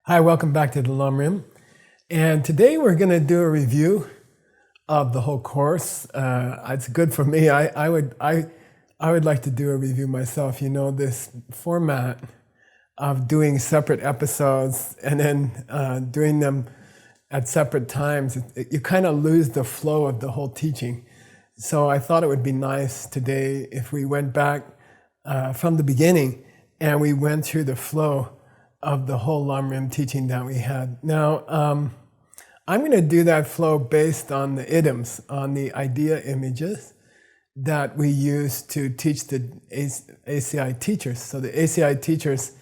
Hi, welcome back to the Lam Rim. And today we're going to do a review of the whole course. It's good for me. I would like to do a review myself. You know, this format of doing separate episodes and then doing them at separate times, you kind of lose the flow of the whole teaching. So I thought it would be nice today if we went back from the beginning and we went through the flow of the whole Lam Rim teaching that we had. Now, I'm going to do that flow based on the idioms, on the idea images that we use to teach the ACI teachers. So the ACI teachers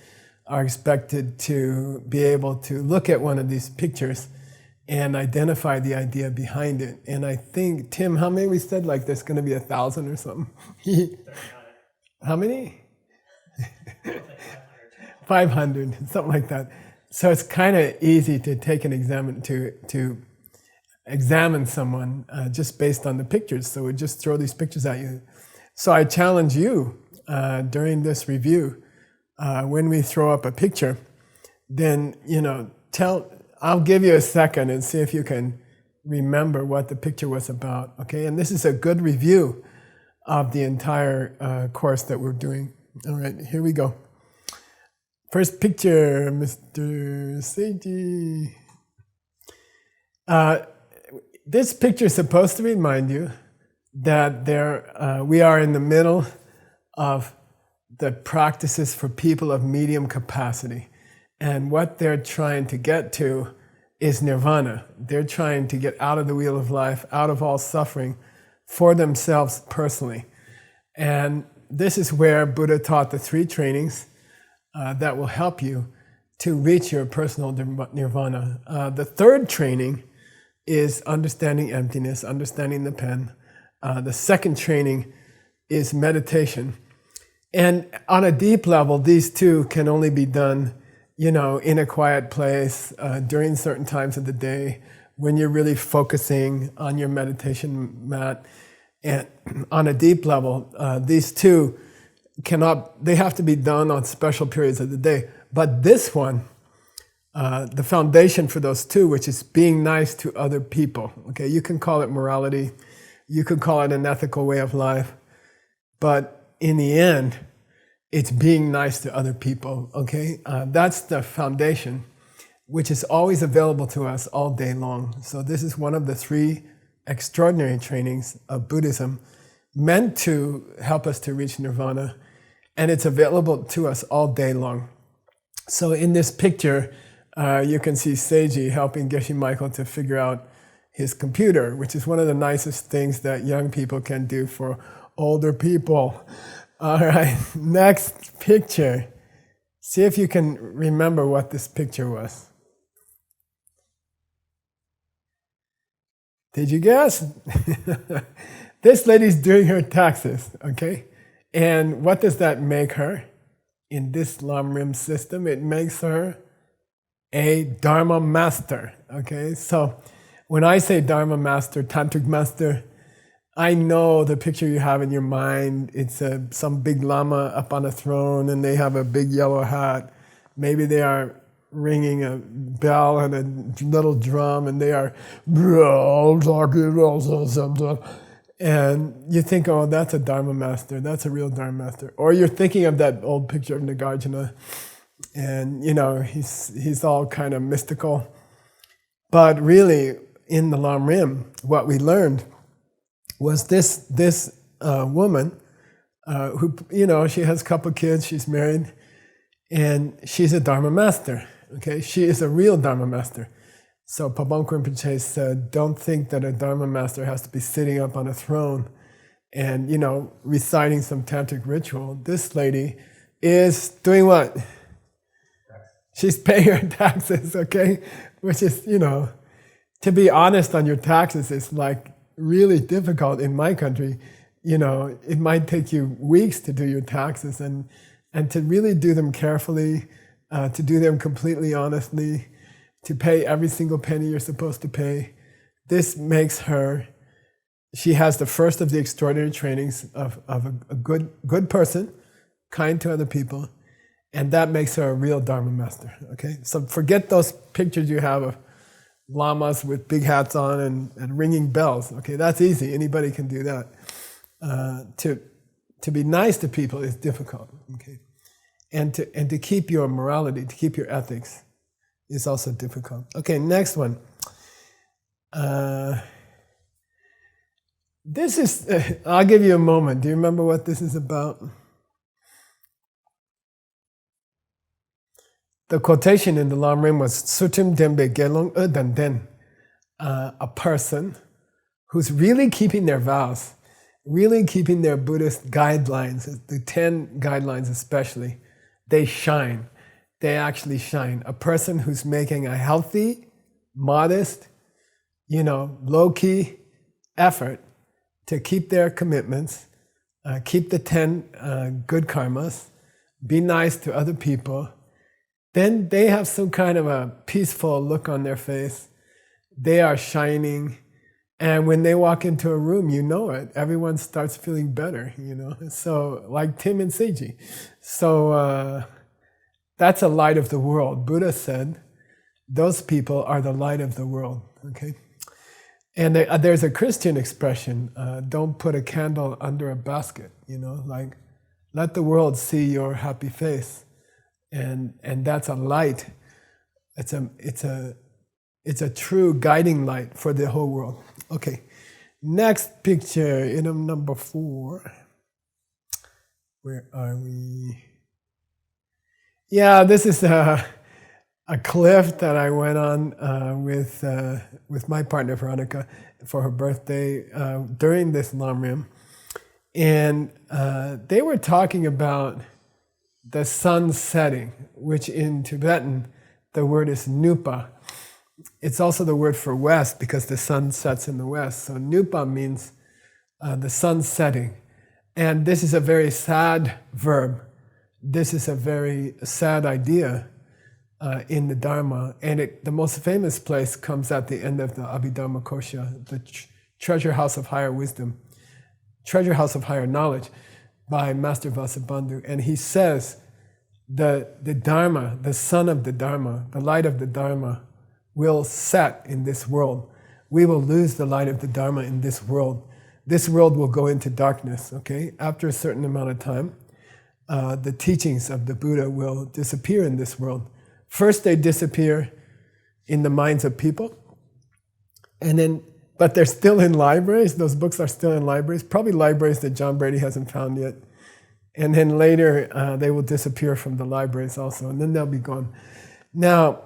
are expected to be able to look at one of these pictures and identify the idea behind it. And I think, Tim, how many we said? Like there's going to be 1,000 or something? How many? 500, something like that. So it's kind of easy to take an examine to examine someone just based on the pictures. So we just throw these pictures at you. So I challenge you during this review, when we throw up a picture, then I'll give you a second and see if you can remember what the picture was about. Okay, and this is a good review of the entire course that we're doing. All right, here we go. First picture, Mr. Seiji. This picture is supposed to remind you that we are in the middle of the practices for people of medium capacity. And what they're trying to get to is nirvana. They're trying to get out of the wheel of life, out of all suffering for themselves personally. And this is where Buddha taught the 3 trainings that will help you to reach your personal nirvana. The 3rd training is understanding emptiness, understanding the pen. The 2nd training is meditation. And on a deep level, these 2 can only be done, in a quiet place, during certain times of the day, when you're really focusing on your meditation mat. And on a deep level, these 2 they have to be done on special periods of the day. But this one, the foundation for those 2, which is being nice to other people. Okay, you can call it morality, you could call it an ethical way of life, but in the end, it's being nice to other people. Okay, that's the foundation, which is always available to us all day long. So this is one of the 3 extraordinary trainings of Buddhism meant to help us to reach nirvana. And it's available to us all day long. So in this picture, you can see Seiji helping Geshe Michael to figure out his computer, which is one of the nicest things that young people can do for older people. All right, next picture. See if you can remember what this picture was. Did you guess? This lady's doing her taxes, okay? And what does that make her? In this Lam Rim system, it makes her a Dharma master, okay? So when I say Dharma master, Tantric master, I know the picture you have in your mind. It's some big lama up on a throne and they have a big yellow hat. Maybe they are ringing a bell and a little drum and they are and you think, oh, that's a Dharma master, that's a real Dharma master. Or you're thinking of that old picture of Nagarjuna, and he's all kind of mystical. But really, in the Lam Rim, what we learned was this woman who, she has a couple kids, she's married, and she's a Dharma master. Okay, she is a real Dharma master. So Pabongka Rinpoche said, don't think that a Dharma master has to be sitting up on a throne and, reciting some tantric ritual. This lady is doing what? She's paying her taxes, okay? Which is, to be honest on your taxes is like really difficult in my country. It might take you weeks to do your taxes and to really do them carefully, to do them completely honestly, to pay every single penny you're supposed to pay. This makes her, she has the first of the extraordinary trainings of a good person, kind to other people, And that makes her a real Dharma master, okay? So forget those pictures you have of lamas with big hats on and ringing bells, okay? That's easy, anybody can do that. To be nice to people is difficult, okay? And to keep your morality, to keep your ethics is also difficult. Okay, next one. This is, I'll give you a moment. Do you remember what this is about? The quotation in the Lam Rim was Sutim Dembe Gelong Dan Den, a person who's really keeping their vows, really keeping their Buddhist guidelines, the 10 guidelines especially, they shine. They actually shine. A person who's making a healthy, modest, low-key effort to keep their commitments, keep the 10 good karmas, be nice to other people, then they have some kind of a peaceful look on their face. They are shining. And when they walk into a room, you know it. Everyone starts feeling better, So, like Tim and Seiji. So, that's a light of the world. Buddha said, those people are the light of the world, okay? And there's a Christian expression, don't put a candle under a basket, like let the world see your happy face. And that's a light. It's a true guiding light for the whole world. Okay, next picture, item number 4. Where are we? Yeah, this is a cliff that I went on with my partner Veronica for her birthday during this Lam Rim. And they were talking about the sun setting, which in Tibetan, the word is nupa. It's also the word for west because the sun sets in the west. So nupa means the sun setting. And this is a very sad verb. This is a very sad idea in the Dharma. And the most famous place comes at the end of the Abhidharma Kosha, the treasure house of higher wisdom, treasure house of higher knowledge, by Master Vasubandhu. And he says the Dharma, the sun of the Dharma, the light of the Dharma will set in this world. We will lose the light of the Dharma in this world. This world will go into darkness, okay? After a certain amount of time, the teachings of the Buddha will disappear in this world. First they disappear in the minds of people, but they're still in libraries. Those books are still in libraries, probably libraries that John Brady hasn't found yet. And then later, they will disappear from the libraries also, and then they'll be gone. Now,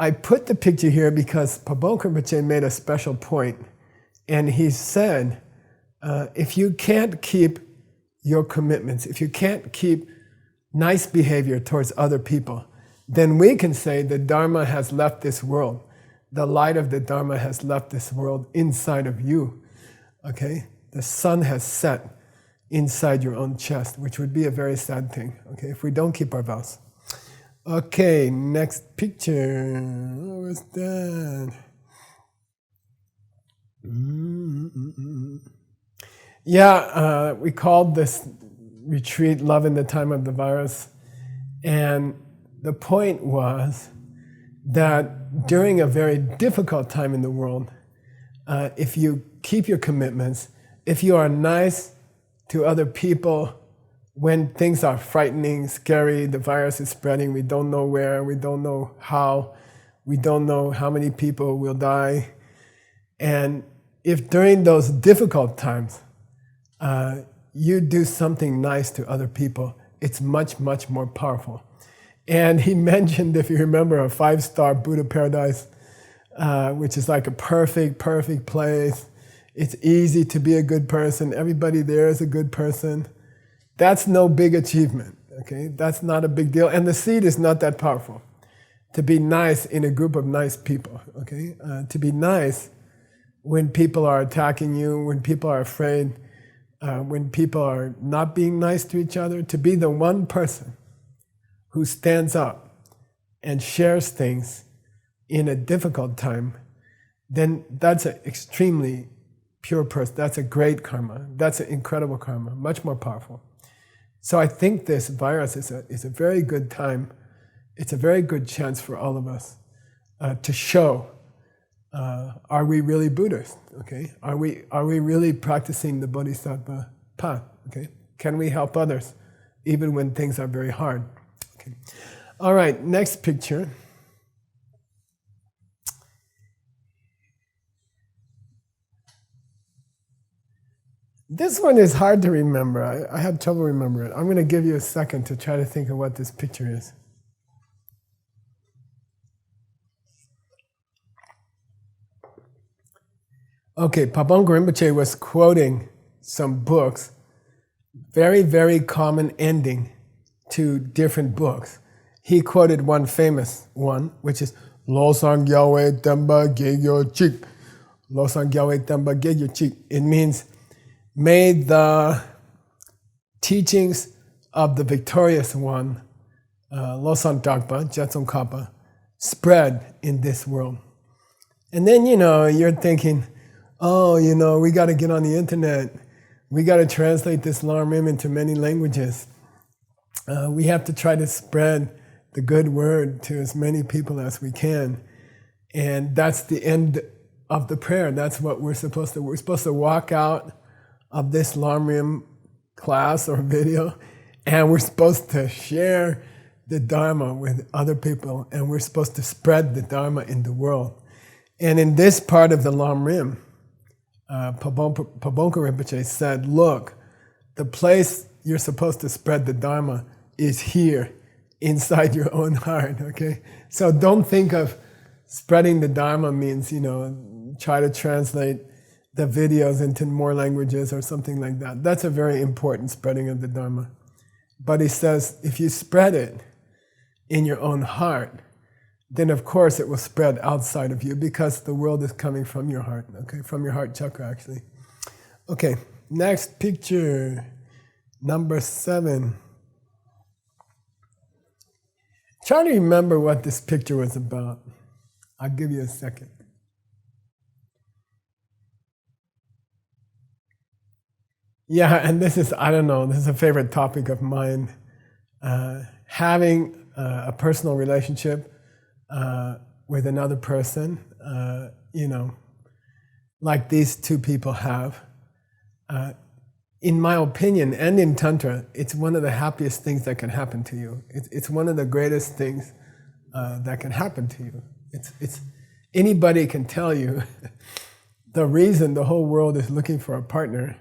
I put the picture here because Pabongka Rinpoche made a special point, and he said, if you can't keep your commitments, if you can't keep nice behavior towards other people, then we can say the Dharma has left this world. The light of the Dharma has left this world inside of you, okay? The sun has set inside your own chest, which would be a very sad thing, okay, if we don't keep our vows. Okay, next picture. What was that? Yeah, we called this retreat Love in the Time of the Virus. And the point was that during a very difficult time in the world, if you keep your commitments, if you are nice to other people, when things are frightening, scary, the virus is spreading, we don't know where, we don't know how, we don't know how many people will die. And if during those difficult times, you do something nice to other people, it's much, much more powerful. And he mentioned, if you remember, a 5-star Buddha paradise, which is like a perfect place. It's easy to be a good person. Everybody there is a good person. That's no big achievement, okay? That's not a big deal. And the seed is not that powerful. To be nice in a group of nice people, okay? To be nice when people are attacking you, when people are afraid, when people are not being nice to each other, to be the one person who stands up and shares things in a difficult time, then that's an extremely pure person. That's a great karma. That's an incredible karma, much more powerful. So I think this virus is a very good time. It's a very good chance for all of us to show, are we really Buddhists? Okay, are we really practicing the Bodhisattva path? Okay, can we help others even when things are very hard? Okay, all right. Next picture. This one is hard to remember. I have trouble remembering it. I'm going to give you a second to try to think of what this picture is. Okay, Pabongka Rinpoche was quoting some books, very, very common ending to different books. He quoted one famous one, which is Lo Sang Gyawe Temba Gegyo Chik. Lo Sang Gyawe Temba Gegyo Chik. It means, may the teachings of the victorious one, Losang Dakpa, Jetsong Kappa, spread in this world. And then, you're thinking, oh, we got to get on the internet. We got to translate this Lam into many languages. We have to try to spread the good word to as many people as we can. And that's the end of the prayer. That's what we're supposed to. We're supposed to walk out of this Lam class or video, and we're supposed to share the Dharma with other people, and we're supposed to spread the Dharma in the world. And in this part of the Lam Rim, Pabongka Rinpoche said, look, the place you're supposed to spread the Dharma is here, inside your own heart, okay? So don't think of spreading the Dharma means, try to translate the videos into more languages or something like that. That's a very important spreading of the Dharma. But he says, if you spread it in your own heart, then of course it will spread outside of you because the world is coming from your heart, okay? From your heart chakra, actually. Okay, next picture, number 7. Try to remember what this picture was about. I'll give you a second. Yeah, and this is, I don't know, this is a favorite topic of mine. Having a personal relationship with another person, like these two people have. In my opinion, and in Tantra, it's one of the happiest things that can happen to you. It's one of the greatest things that can happen to you. It's anybody can tell you the reason the whole world is looking for a partner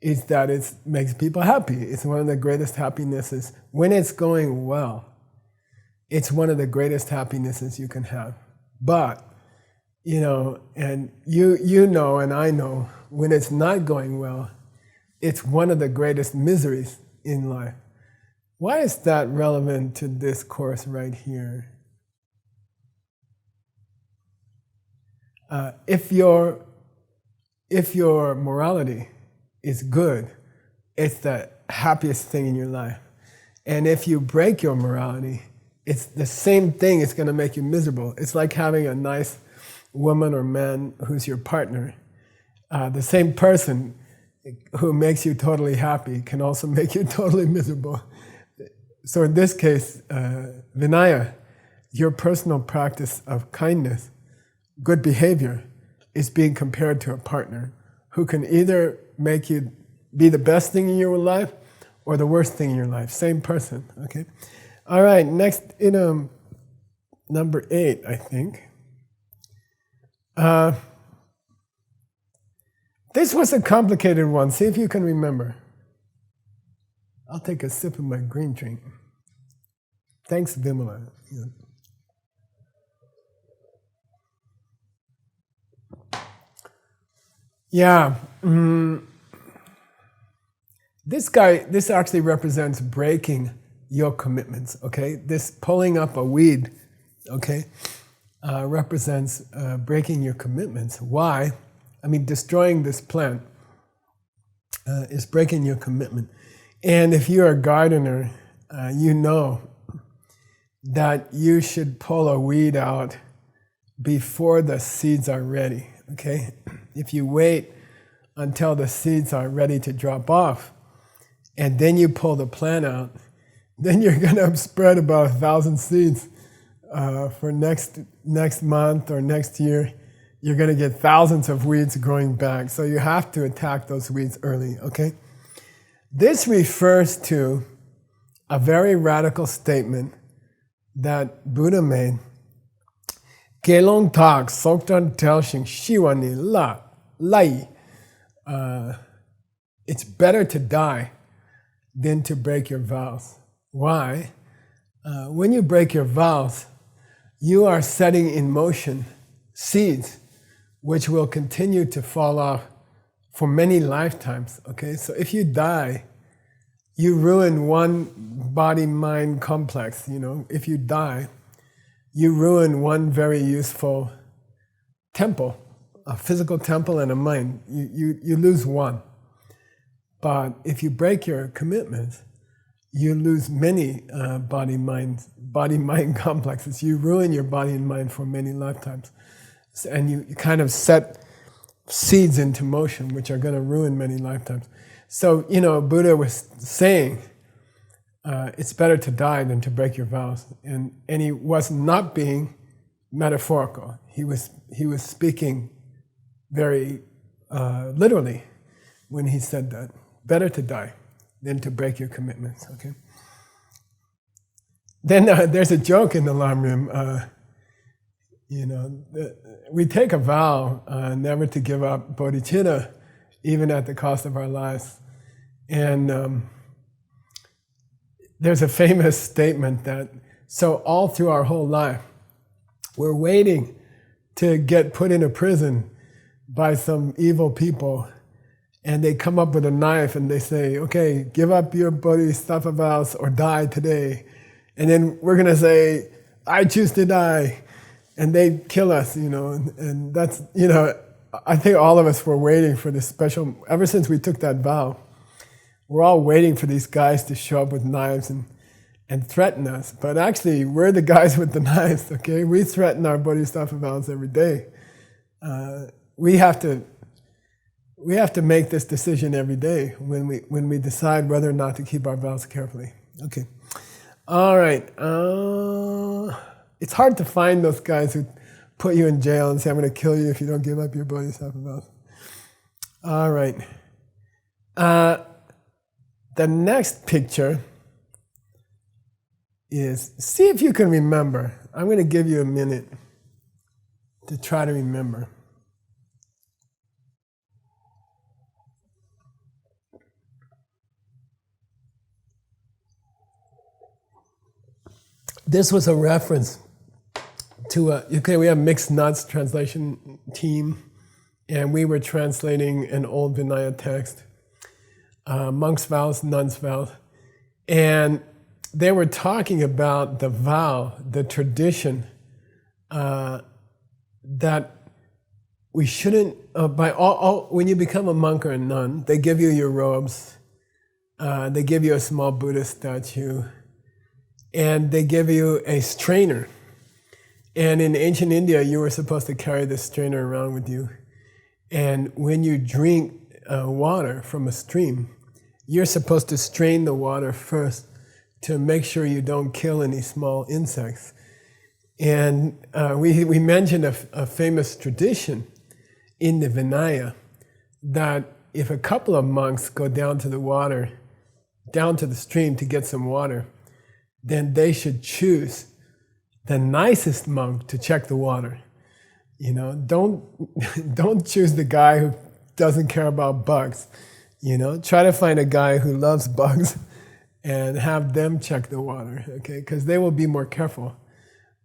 is that it makes people happy. It's one of the greatest happinesses. When it's going well, it's one of the greatest happinesses you can have. But, and you know and I know, when it's not going well, it's one of the greatest miseries in life. Why is that relevant to this course right here? If your morality is good, it's the happiest thing in your life. And if you break your morality, it's the same thing, it's going to make you miserable. It's like having a nice woman or man who's your partner. The same person who makes you totally happy can also make you totally miserable. So in this case, Vinaya, your personal practice of kindness, good behavior, is being compared to a partner who can either make you be the best thing in your life or the worst thing in your life. Same person, okay? All right, next, number 8, I think. This was a complicated one. See if you can remember. I'll take a sip of my green drink. Thanks, Vimala. Yeah. This actually represents breaking your commitments, okay? This pulling up a weed, okay, represents breaking your commitments. Why? Destroying this plant is breaking your commitment. And if you're a gardener, you know that you should pull a weed out before the seeds are ready, okay? If you wait until the seeds are ready to drop off and then you pull the plant out, then you're going to spread about 1,000 seeds for next month or next year. You're going to get thousands of weeds growing back. So you have to attack those weeds early, okay? This refers to a very radical statement that Buddha made. Gelong tak soktan telshing shiwani la lai. It's better to die than to break your vows. Why? When you break your vows, you are setting in motion seeds which will continue to fall off for many lifetimes, okay? So if you die, you ruin one body-mind complex, you know? If you die, you ruin one very useful temple, a physical temple and a mind. You lose one. But if you break your commitments, you lose many body-mind complexes. You ruin your body and mind for many lifetimes. And you kind of set seeds into motion, which are going to ruin many lifetimes. So, you know, Buddha was saying, it's better to die than to break your vows. And he was not being metaphorical. He was speaking very literally when he said that. Better to die than to break your commitments, okay? Then there's a joke in the Lamrim. You know, we take a vow never to give up bodhicitta, even at the cost of our lives. And there's a famous statement that, so all through our whole life, we're waiting to get put in a prison by some evil people, and they come up with a knife and they say, okay, give up your bodhisattva vows or die today. And then we're going to say, I choose to die. And they kill us, you know, and that's, you know, I think all of us were waiting for this special, ever since we took that vow, we're all waiting for these guys to show up with knives and threaten us. But actually, we're the guys with the knives, okay? We threaten our bodhisattva vows every day. We have to make this decision every day when we decide whether or not to keep our vows carefully. Okay. All right. It's hard to find those guys who put you in jail and say, I'm going to kill you if you don't give up your bodhisattva vows. All right. The next picture is, see if you can remember. I'm going to give you a minute to try to remember. This was a reference to we have mixed nuts translation team, and we were translating an old Vinaya text, monks' vows, nuns' vows, and they were talking about the vow, the tradition, that we shouldn't, when you become a monk or a nun, they give you your robes, they give you a small Buddha statue, and they give you a strainer. And in ancient India, you were supposed to carry this strainer around with you. And when you drink water from a stream, you're supposed to strain the water first to make sure you don't kill any small insects. And we mentioned a famous tradition in the Vinaya that if a couple of monks go down to the stream to get some water, then they should choose the nicest monk to check the water. You know, don't choose the guy who doesn't care about bugs. You know, try to find a guy who loves bugs and have them check the water, okay? Because they will be more careful.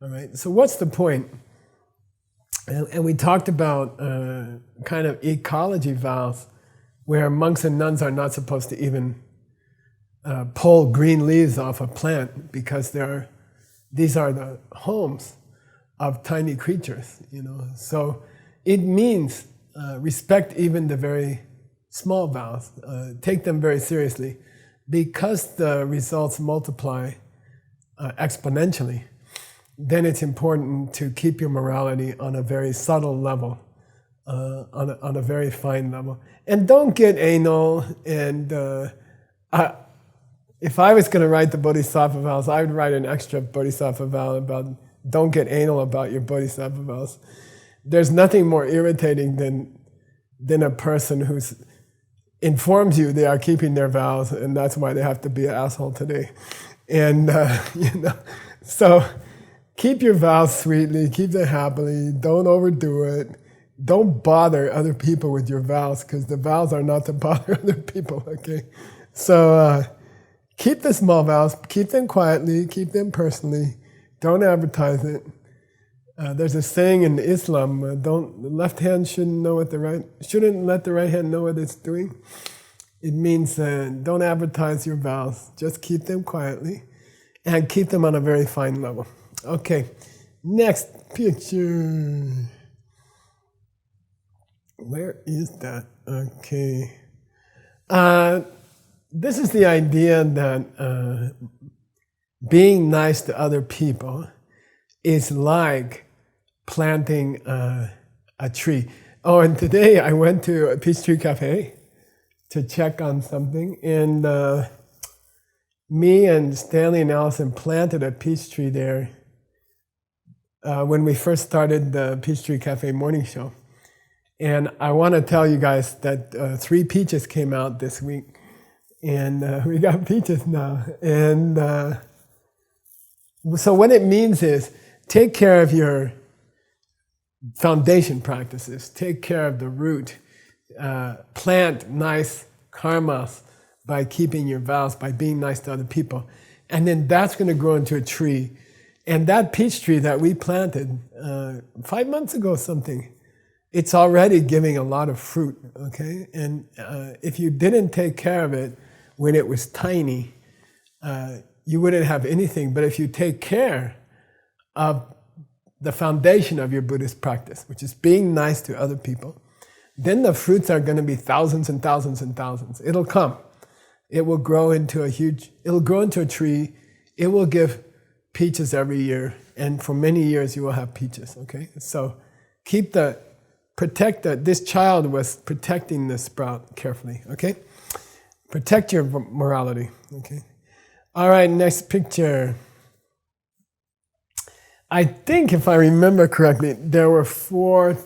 All right. So what's the point? And we talked about kind of ecology vows, where monks and nuns are not supposed to even pull green leaves off a plant, because these are the homes of tiny creatures, you know. So it means respect even the very small vows, take them very seriously, because the results multiply exponentially. Then it's important to keep your morality on a very subtle level, on a very fine level, and don't get anal. And if I was going to write the Bodhisattva vows, I would write an extra Bodhisattva vow about don't get anal about your Bodhisattva vows. There's nothing more irritating than a person who's informs you they are keeping their vows, and that's why they have to be an asshole today. And so keep your vows sweetly, keep them happily, don't overdo it. Don't bother other people with your vows, because the vows are not to bother other people, okay? So keep the small vows, keep them quietly, keep them personally, don't advertise it. There's a saying in Islam, the left hand shouldn't let the right hand know what it's doing. It means don't advertise your vows, just keep them quietly and keep them on a very fine level. Okay, next picture. Where is that? Okay. This is the idea that being nice to other people is like planting a tree. Oh, and today I went to a Peach Tree Cafe to check on something, and me and Stanley and Allison planted a peach tree there when we first started the Peach Tree Cafe morning show. And I want to tell you guys that 3 peaches came out this week, and we got peaches now. And so what it means is take care of your foundation practices, take care of the root, plant nice karmas by keeping your vows, by being nice to other people. And then that's going to grow into a tree. And that peach tree that we planted 5 months ago something, it's already giving a lot of fruit, okay? And if you didn't take care of it when it was tiny, you wouldn't have anything. But if you take care of the foundation of your Buddhist practice, which is being nice to other people, then the fruits are going to be thousands and thousands and thousands. It'll come. It will grow into it'll grow into a tree. It will give peaches every year. And for many years, you will have peaches, okay? So this child was protecting the sprout carefully, okay? Protect your morality, okay? All right, next picture. I think if I remember correctly, there were 4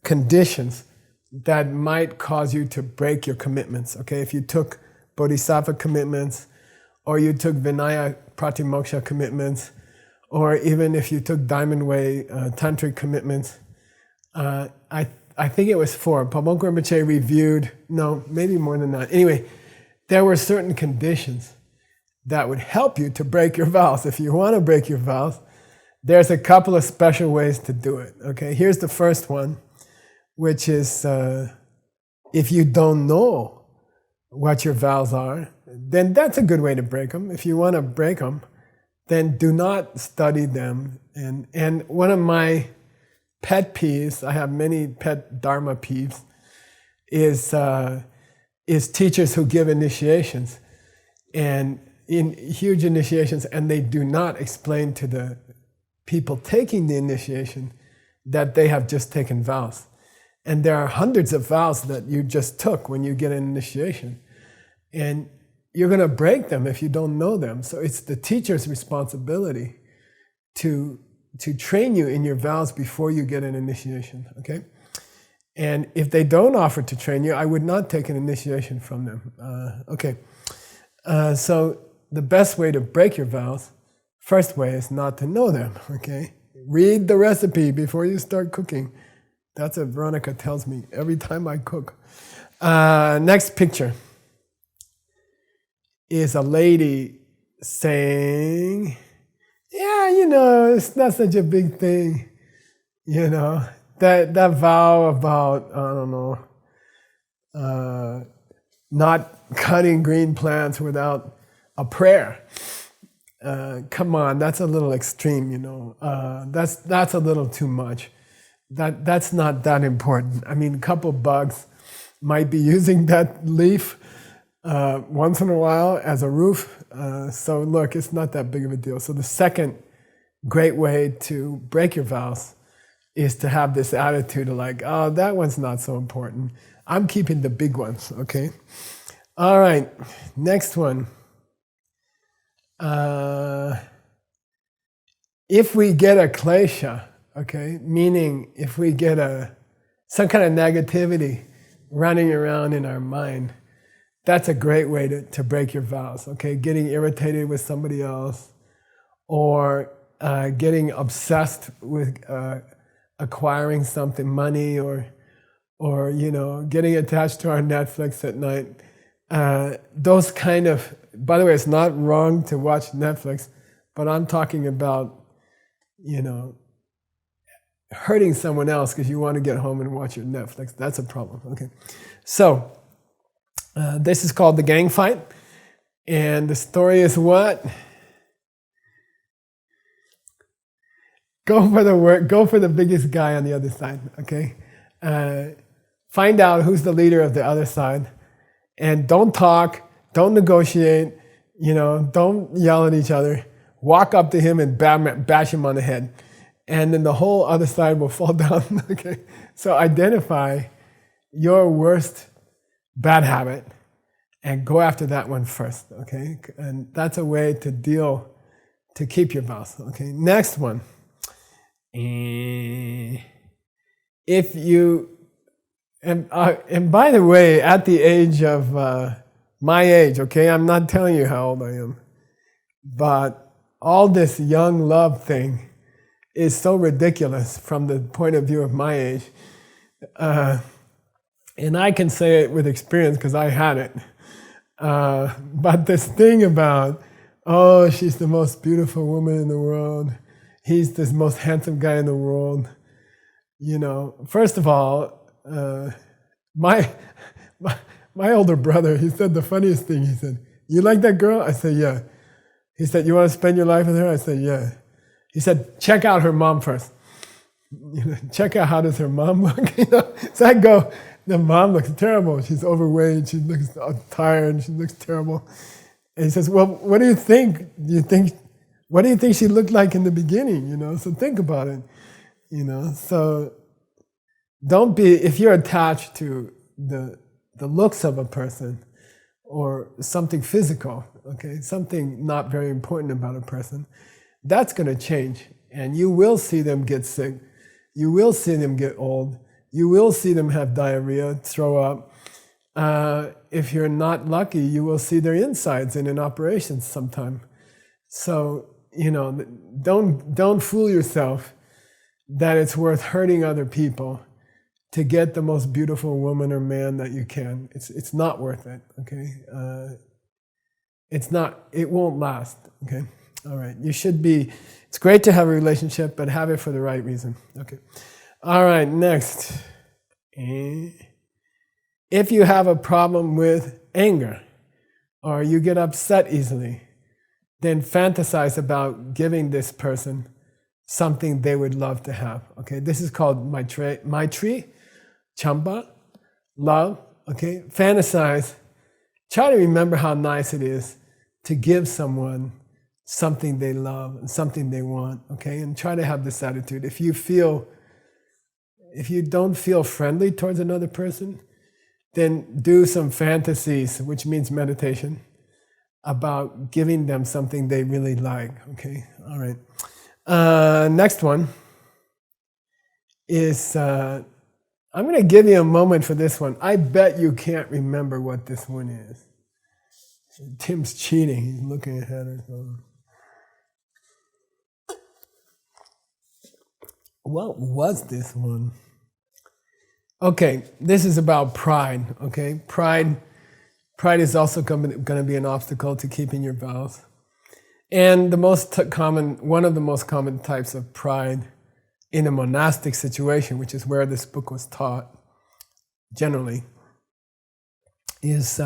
conditions that might cause you to break your commitments, okay? If you took Bodhisattva commitments, or you took Vinaya Pratimoksha commitments, or even if you took Diamond Way Tantric commitments, I think it was 4. Pabongka Rinpoche reviewed, no, maybe more than that. Anyway, there were certain conditions that would help you to break your vows. If you want to break your vows, there's a couple of special ways to do it, okay? Here's the first one, which is if you don't know what your vows are, then that's a good way to break them. If you want to break them, then do not study them. And one of my pet peeves, I have many pet dharma peeves, is teachers who give initiations, and in huge initiations, and they do not explain to the people taking the initiation that they have just taken vows. And there are hundreds of vows that you just took when you get an initiation. And you're going to break them if you don't know them. So it's the teacher's responsibility to train you in your vows before you get an initiation, okay? And if they don't offer to train you, I would not take an initiation from them. Okay. So the best way to break your vows, first way, is not to know them, okay? Read the recipe before you start cooking. That's what Veronica tells me every time I cook. Next picture is a lady saying, yeah, it's not such a big thing, that vow about, I don't know, not cutting green plants without a prayer. Come on, that's a little extreme, that's a little too much. That's not that important. I mean, a couple bugs might be using that leaf once in a while as a roof. So look, it's not that big of a deal. So the second great way to break your vows is to have this attitude of like, oh, that one's not so important. I'm keeping the big ones, okay? All right, next one. If we get a klesha, okay, meaning if we get some kind of negativity running around in our mind, that's a great way to break your vows, okay? Getting irritated with somebody else, or getting obsessed with acquiring something, money, or getting attached to our Netflix at night. Those kind of, by the way, it's not wrong to watch Netflix, but I'm talking about, hurting someone else because you want to get home and watch your Netflix. That's a problem, okay? So, this is called the gang fight. And the story is what? Go for the biggest guy on the other side, okay? Find out who's the leader of the other side. And don't talk, don't negotiate, don't yell at each other. Walk up to him and bash him on the head. And then the whole other side will fall down, okay? So identify your worst bad habit and go after that one first, okay? And that's a way to keep your vows, okay? Next one. If you, and by the way, at the age of my age, okay, I'm not telling you how old I am, but all this young love thing is so ridiculous from the point of view of my age. And I can say it with experience because I had it. But this thing about, oh, she's the most beautiful woman in the world, he's the most handsome guy in the world. First of all, my older brother, he said the funniest thing. He said, "You like that girl?" I said, "Yeah." He said, "You want to spend your life with her?" I said, "Yeah." He said, "Check out her mom first. Check out how does her mom look." So I go, the mom looks terrible. She's overweight. She looks tired. She looks terrible. And he says, "Well, what do you think? What do you think she looked like in the beginning? So think about it. So don't be, if you're attached to the looks of a person or something physical, okay, something not very important about a person, that's going to change. And you will see them get sick. You will see them get old. You will see them have diarrhea, throw up. If you're not lucky, you will see their insides in an operation sometime. So, don't fool yourself that it's worth hurting other people to get the most beautiful woman or man that you can. It's not worth it, okay? It won't last, okay? All right, it's great to have a relationship, but have it for the right reason, okay? All right, next. If you have a problem with anger, or you get upset easily, then fantasize about giving this person something they would love to have, okay? This is called Maitri, Chamba, love, okay? Fantasize. Try to remember how nice it is to give someone something they love and something they want, okay? And try to have this attitude. If you don't feel friendly towards another person, then do some fantasies, which means meditation, about giving them something they really like, okay? All right. Next one is, I'm going to give you a moment for this one. I bet you can't remember what this one is. Tim's cheating. He's looking ahead or something. What was this one? Okay, this is about pride, okay? Pride is also going to be an obstacle to keeping your vows. And one of the most common types of pride in a monastic situation, which is where this book was taught generally, is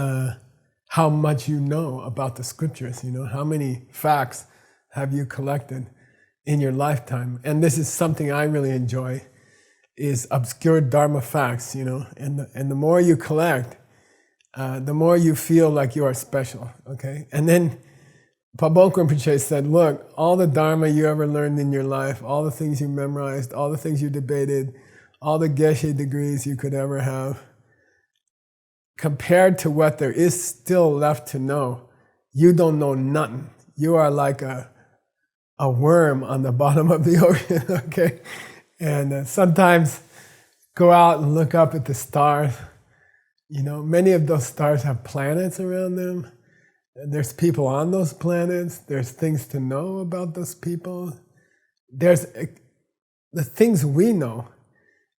how much you know about the scriptures, how many facts have you collected in your lifetime. And this is something I really enjoy, is obscure Dharma facts, and the more you collect, the more you feel like you are special, okay? And then Pabongka Rinpoche said, look, all the Dharma you ever learned in your life, all the things you memorized, all the things you debated, all the Geshe degrees you could ever have, compared to what there is still left to know, you don't know nothing. You are like a worm on the bottom of the ocean, okay? And sometimes go out and look up at the stars. You know, many of those stars have planets around them. There's people on those planets. There's things to know about those people. There's the things we know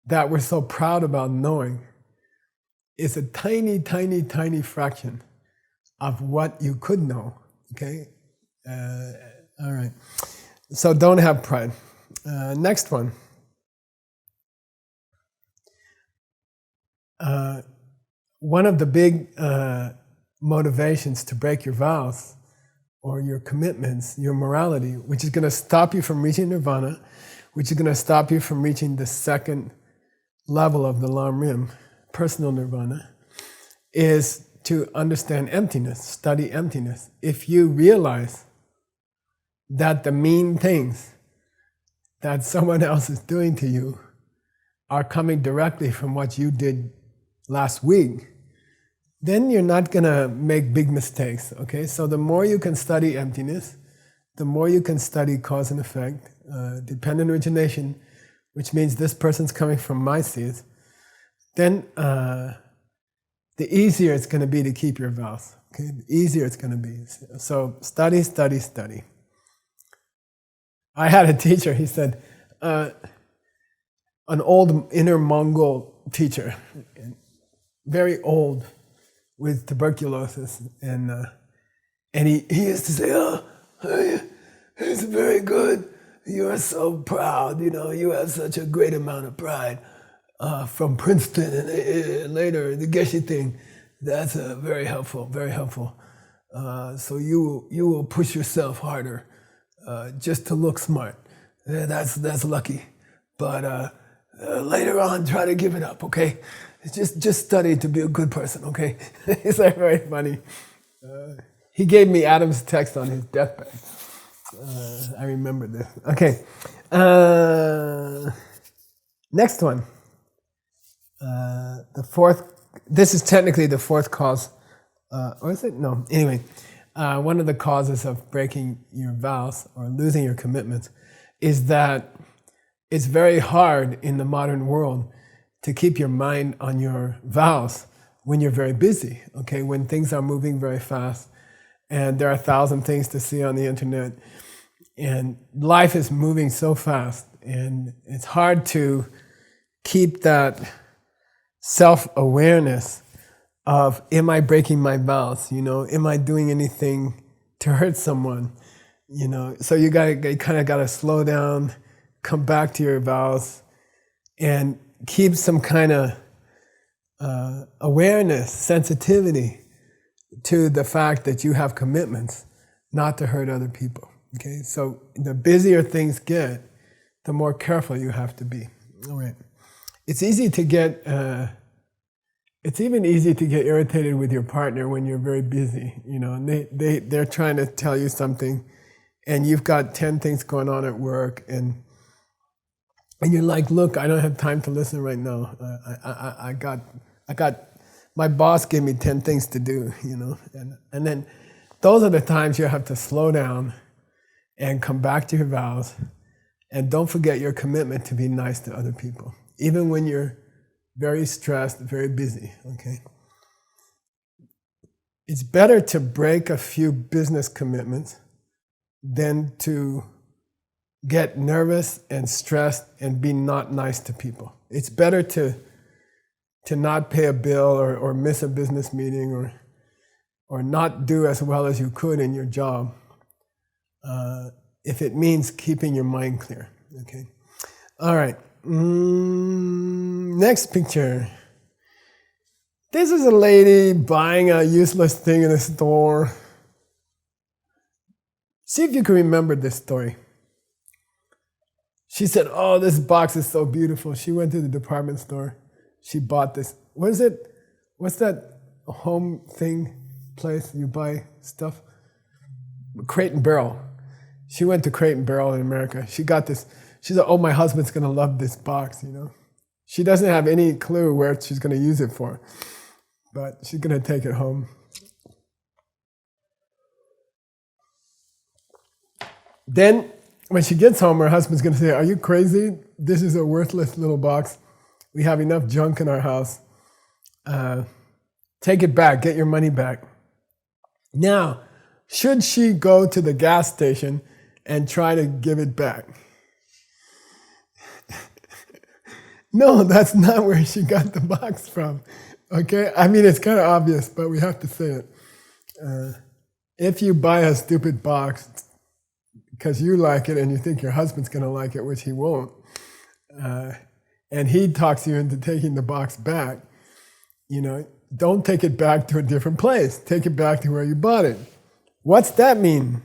that we're so proud about knowing is a tiny, tiny, tiny fraction of what you could know, okay? All right. So don't have pride. Next one. One of the big motivations to break your vows or your commitments, your morality, which is going to stop you from reaching nirvana, which is going to stop you from reaching the second level of the Lam Rim, personal nirvana, is to understand emptiness, study emptiness. If you realize that the mean things that someone else is doing to you are coming directly from what you did last week, then you're not going to make big mistakes, okay? So the more you can study emptiness, the more you can study cause and effect, dependent origination, which means this person's coming from my seeds, then the easier it's going to be to keep your vows, okay? The easier it's going to be. So study, study, study. I had a teacher, he said, an old Inner Mongol teacher, very old, with tuberculosis, and he used to say, "Oh, it's very good. You are so proud. You know, you have such a great amount of pride from Princeton and later the Geshe thing. That's very helpful, very helpful. So you will push yourself harder just to look smart. That's lucky. But later on, try to give it up, okay? Just study to be a good person, okay?" It's like very funny. He gave me Adam's text on his deathbed. I remember this. Okay. Next one. The fourth. This is technically the fourth cause. Or is it? No. Anyway, one of the causes of breaking your vows or losing your commitments is that it's very hard in the modern world to keep your mind on your vows when you're very busy, okay? When things are moving very fast and there are 1,000 things to see on the internet and life is moving so fast and it's hard to keep that self-awareness of, am I breaking my vows? You know, am I doing anything to hurt someone? You know, so you kind of gotta slow down, come back to your vows and keep some kind of awareness, sensitivity to the fact that you have commitments not to hurt other people, okay? So the busier things get, the more careful you have to be. All right. It's easy to get, it's even easy to get irritated with your partner when you're very busy, you know, and they're trying to tell you something and you've got 10 things going on at work and you're like, look, I don't have time to listen right now. I got, my boss gave me 10 things to do, you know? And then those are the times you have to slow down and come back to your vows. And don't forget your commitment to be nice to other people, even when you're very stressed, very busy, okay? It's better to break a few business commitments than to get nervous and stressed and be not nice to people. It's better to not pay a bill or miss a business meeting or not do as well as you could in your job if it means keeping your mind clear, okay? All right, next picture. This is a lady buying a useless thing in a store. See if you can remember this story. She said, "Oh, this box is so beautiful." She went to the department store. She bought this. What is it? What's that home thing place you buy stuff? Crate and Barrel. She went to Crate and Barrel in America. She got this. She said, "Oh, my husband's going to love this box," you know. She doesn't have any clue where she's going to use it for. but she's going to take it home. Then, when she gets home, her husband's going to say, "Are you crazy? This is a worthless little box. We have enough junk in our house. Take it back, get your money back." Now, should she go to the gas station and try to give it back? No, that's not where she got the box from. Okay? I mean, it's kind of obvious, but we have to say it. If you buy a stupid box because you like it and you think your husband's going to like it, which he won't, and he talks you into taking the box back, don't take it back to a different place. Take it back to where you bought it. What's that mean?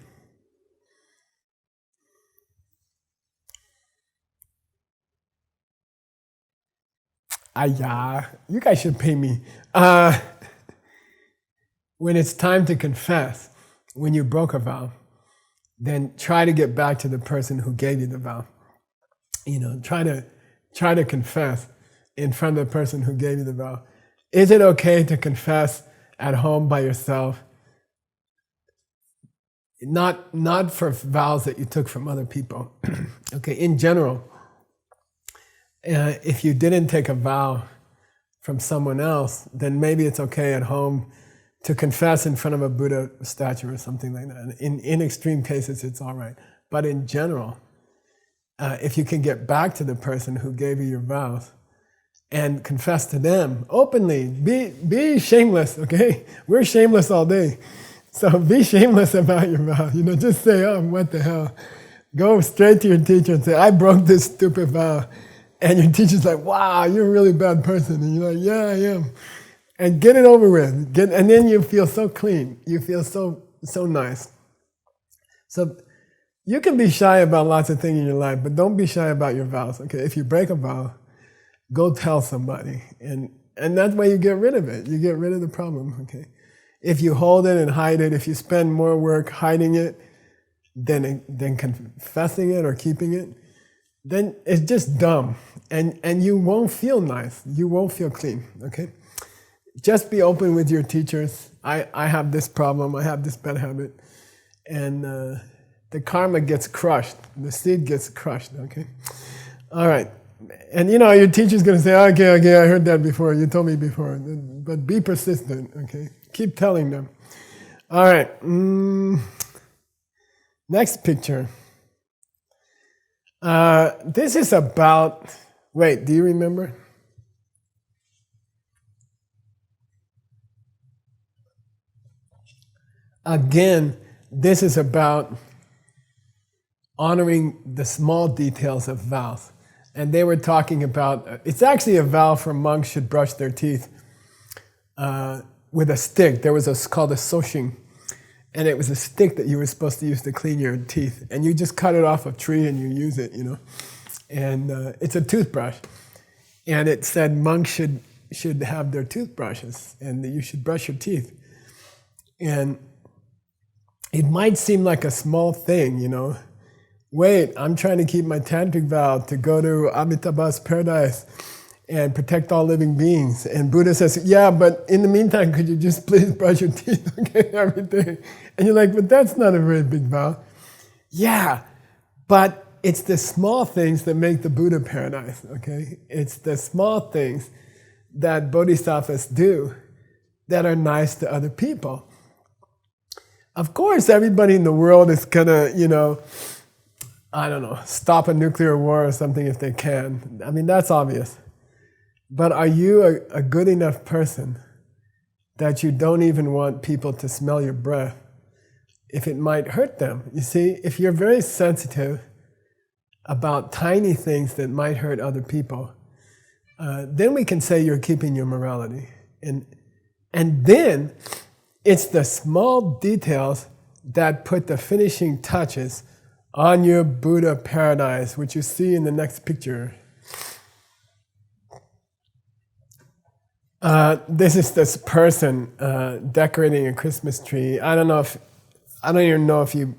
You guys should pay me. When it's time to confess, when you broke a vow, then try to get back to the person who gave you the vow. Try to confess in front of the person who gave you the vow. Is it okay to confess at home by yourself? Not for vows that you took from other people. Okay, in general, if you didn't take a vow from someone else, then maybe it's okay at home to confess in front of a Buddha statue or something like that. In extreme cases, it's all right. But in general, if you can get back to the person who gave you your vows and confess to them openly, be shameless, okay? We're shameless all day. So be shameless about your vow. Just say, "Oh, what the hell?" Go straight to your teacher and say, "I broke this stupid vow." And your teacher's like, "Wow, you're a really bad person." And you're like, "Yeah, I am." And get it over with. And then you feel so clean. You feel so nice. So you can be shy about lots of things in your life, but don't be shy about your vows. Okay, if you break a vow, go tell somebody. And that way you get rid of it. You get rid of the problem, okay? If you hold it and hide it, if you spend more work hiding it than confessing it or keeping it, then it's just dumb. And you won't feel nice. You won't feel clean, okay? Just be open with your teachers. I have this problem. I have this bad habit. And the karma gets crushed. The seed gets crushed, okay? All right. And your teacher's going to say, okay, I heard that before. You told me before. But be persistent, okay? Keep telling them. All right. Next picture. This is about... Wait, do you remember? Again, this is about honoring the small details of vows. And they were talking about, it's actually a vow for monks should brush their teeth with a stick. There was called a soshin. And it was a stick that you were supposed to use to clean your teeth. And you just cut it off a tree and you use it, And it's a toothbrush. And it said monks should have their toothbrushes and that you should brush your teeth. And it might seem like a small thing, Wait, I'm trying to keep my tantric vow to go to Amitabha's paradise and protect all living beings. And Buddha says, yeah, but in the meantime, could you just please brush your teeth, okay, every day? And you're like, but that's not a very big vow. Yeah, but it's the small things that make the Buddha paradise, okay? It's the small things that bodhisattvas do that are nice to other people. Of course, everybody in the world is gonna, stop a nuclear war or something if they can. I mean, that's obvious. But are you a good enough person that you don't even want people to smell your breath if it might hurt them? You see, if you're very sensitive about tiny things that might hurt other people, then we can say you're keeping your morality. And then it's the small details that put the finishing touches on your Buddha paradise, which you see in the next picture. This is this person decorating a Christmas tree. I don't even know if you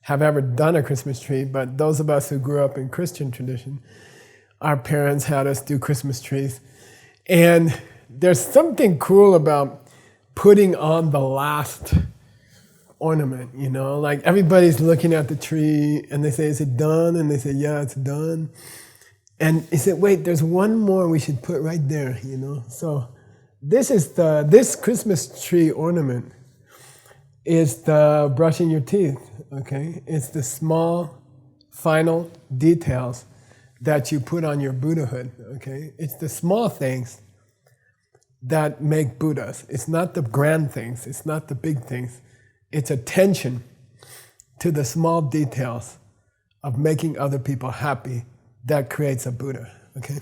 have ever done a Christmas tree, but those of us who grew up in Christian tradition, our parents had us do Christmas trees. And there's something cool about putting on the last ornament, you know, like everybody's looking at the tree and they say, is it done? And they say, yeah, it's done. And he said, wait, there's one more we should put right there, you know. So this Christmas tree ornament is the brushing your teeth, okay? It's the small, final details that you put on your Buddhahood, okay? It's the small things that make Buddhas. It's not the grand things, it's not the big things. It's attention to the small details of making other people happy that creates a Buddha, okay?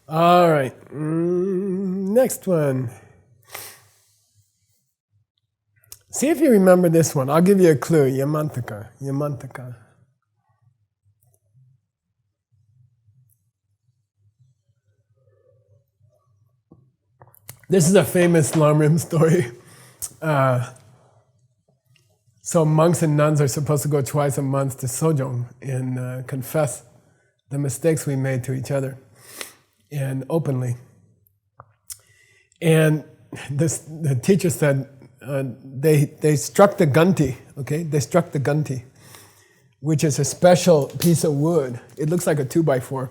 All right, next one. See if you remember this one. I'll give you a clue, Yamantaka. This is a famous Lamrim story. So monks and nuns are supposed to go twice a month to Sojong and confess the mistakes we made to each other, and openly. And the teacher said they struck the ganti, okay? They struck the ganti, which is a special piece of wood. It looks like a 2x4,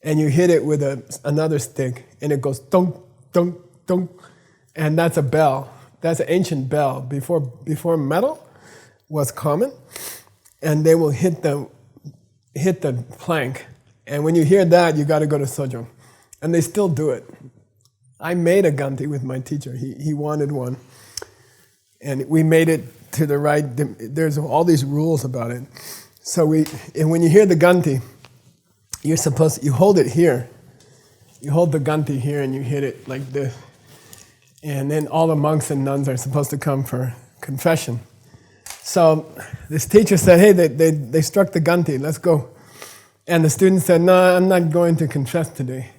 and you hit it with another stick, and it goes dunk, dunk, dunk, and that's a bell. That's an ancient bell. Before metal was common, and they will hit the plank, and when you hear that, you got to go to Sojong, and they still do it. I made a ganti with my teacher. He wanted one, and we made it to the right. There's all these rules about it. So and when you hear the ganti, you hold it here. You hold the ganti here, and you hit it like this, and then all the monks and nuns are supposed to come for confession. So this teacher said, hey, they struck the ganti, let's go. And the student said, no, I'm not going to confess today.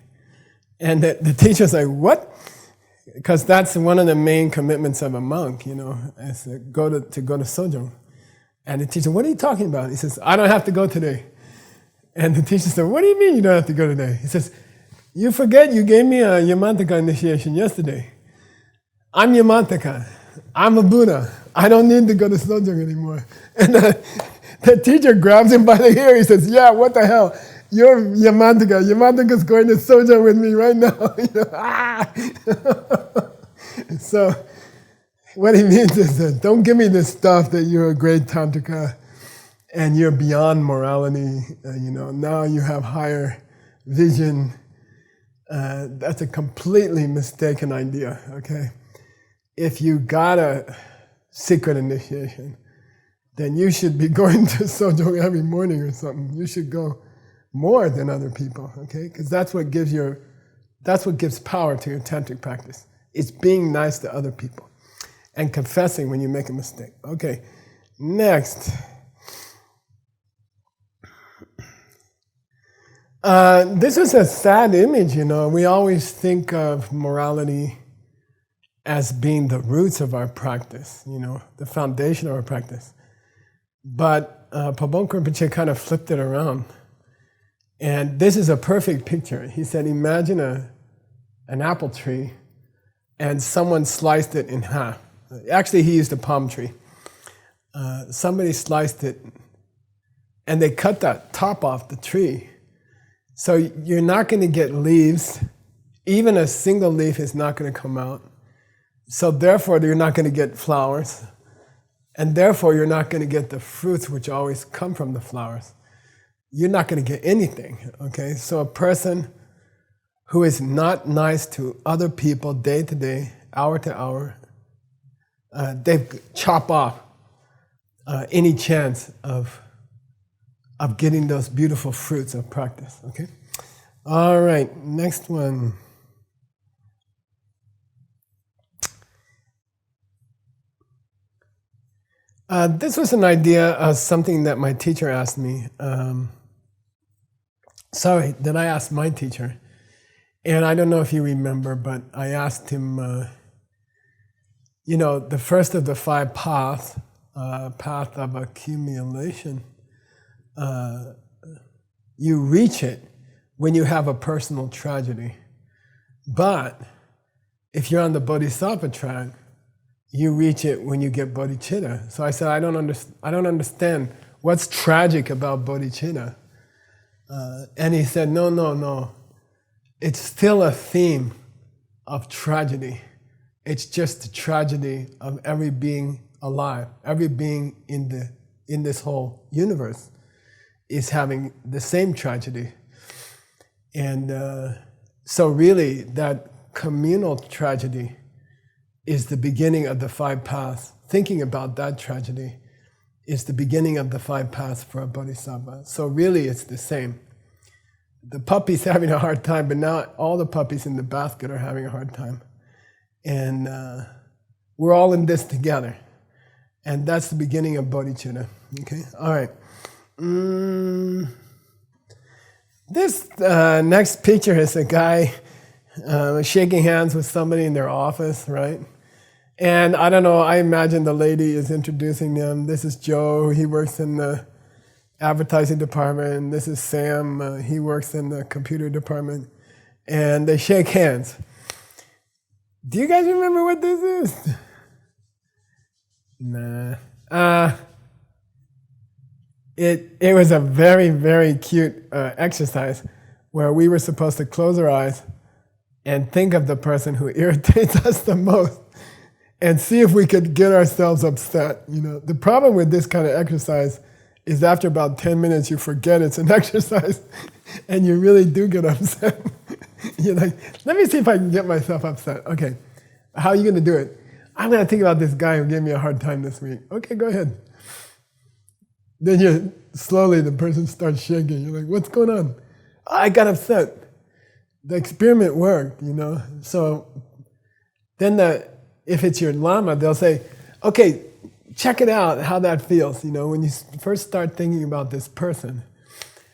And the teacher's like, what? Because that's one of the main commitments of a monk, you know, is to go to Sojong. And the teacher, what are you talking about? He says, I don't have to go today. And the teacher said, what do you mean you don't have to go today? He says, you forget you gave me a Yamantaka initiation yesterday. I'm Yamantaka. I'm a Buddha. I don't need to go to Sojong anymore. And the teacher grabs him by the ear. He says, yeah, what the hell? You're Yamantaka. Yamantaka's going to Sojong with me right now. So what he means is that don't give me this stuff that you're a great tantrika and you're beyond morality. Now you have higher vision. That's a completely mistaken idea, okay? If you got a secret initiation, then you should be going to Sojong every morning or something. You should go more than other people, okay? Because that's what gives power to your tantric practice. It's being nice to other people and confessing when you make a mistake. Okay, next. This is a sad image, you know. We always think of morality as being the roots of our practice, you know, the foundation of our practice. But Pabongka Rinpoche kind of flipped it around. And this is a perfect picture. He said, imagine an apple tree and someone sliced it in half. Actually, he used a palm tree. Somebody sliced it and they cut that top off the tree. So you're not going to get leaves. Even a single leaf is not going to come out. So therefore, you're not going to get flowers. And therefore, you're not going to get the fruits which always come from the flowers. You're not going to get anything, okay? So a person who is not nice to other people day to day, hour to hour, they chop off any chance of getting those beautiful fruits of practice, okay? All right, next one. This was an idea of something that my teacher asked me. That I asked my teacher. And I don't know if you remember, but I asked him, the first of the 5 paths, path of accumulation, you reach it when you have a personal tragedy. But if you're on the bodhisattva track, you reach it when you get bodhicitta. So I said, I don't understand what's tragic about bodhicitta. And he said, no. It's still a theme of tragedy. It's just the tragedy of every being alive, every being in this whole universe is having the same tragedy. And so really that communal tragedy is the beginning of the 5 paths. Thinking about that tragedy is the beginning of the 5 paths for a bodhisattva. So really it's the same. The puppy's having a hard time, but now all the puppies in the basket are having a hard time. And we're all in this together. And that's the beginning of bodhicitta. Okay, all right. This next picture is a guy shaking hands with somebody in their office, right? And I don't know, I imagine the lady is introducing them. This is Joe, he works in the advertising department. This is Sam, he works in the computer department. And they shake hands. Do you guys remember what this is? Nah. It was a very, very cute exercise where we were supposed to close our eyes and think of the person who irritates us the most and see if we could get ourselves upset. You know, the problem with this kind of exercise is after about 10 minutes you forget it's an exercise and you really do get upset. You're like, let me see if I can get myself upset. Okay, how are you going to do it? I'm going to think about this guy who gave me a hard time this week. Okay, go ahead. Then slowly the person starts shaking. You're like, what's going on? I got upset. The experiment worked, you know. So then if it's your lama, they'll say, okay, check it out, how that feels. You know, when you first start thinking about this person,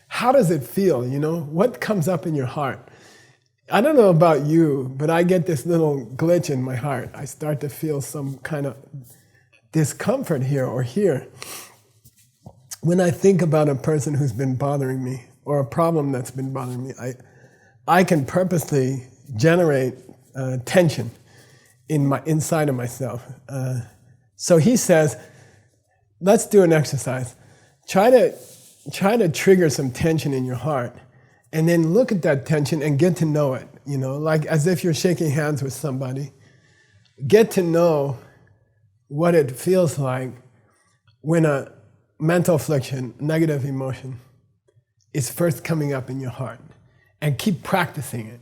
how does it feel, you know? What comes up in your heart? I don't know about you, but I get this little glitch in my heart. I start to feel some kind of discomfort here or here when I think about a person who's been bothering me or a problem that's been bothering me. I can purposely generate tension inside of myself. So he says, let's do an exercise. Try to trigger some tension in your heart, and then look at that tension and get to know it. You know, like as if you're shaking hands with somebody. Get to know what it feels like when a mental affliction, negative emotion, is first coming up in your heart, and keep practicing it.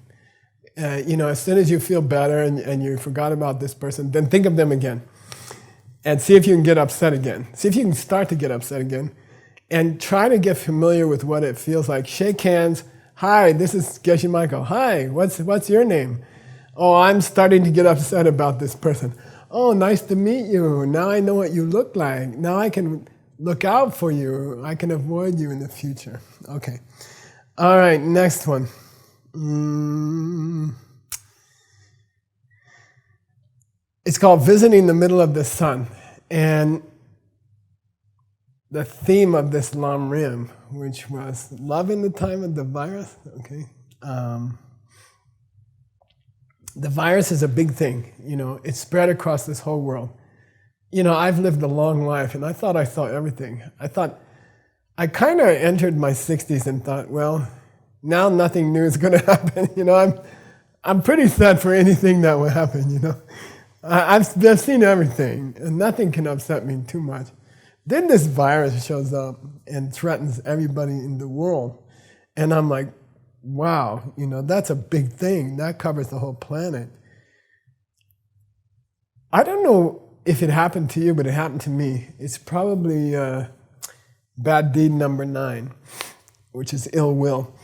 You know, as soon as you feel better and you forgot about this person, then think of them again. And see if you can get upset again. See if you can start to get upset again. And try to get familiar with what it feels like. Shake hands. Hi, this is Geshe Michael. Hi, what's your name? Oh, I'm starting to get upset about this person. Oh, nice to meet you. Now I know what you look like. Now I can look out for you. I can avoid you in the future. Okay. All right, next one. It's called Visiting the Middle of the Sun. And the theme of this Lam Rim, which was love in the time of the virus, okay? The virus is a big thing, you know, it's spread across this whole world. You know, I've lived a long life and I thought I saw everything. I kind of entered my 60s and thought, well, now nothing new is going to happen. You know, I'm pretty sad for anything that will happen, you know. I've seen everything and nothing can upset me too much. Then this virus shows up and threatens everybody in the world. And I'm like, wow, you know, that's a big thing. That covers the whole planet. I don't know if it happened to you, but it happened to me. It's probably bad deed number 9, which is ill will.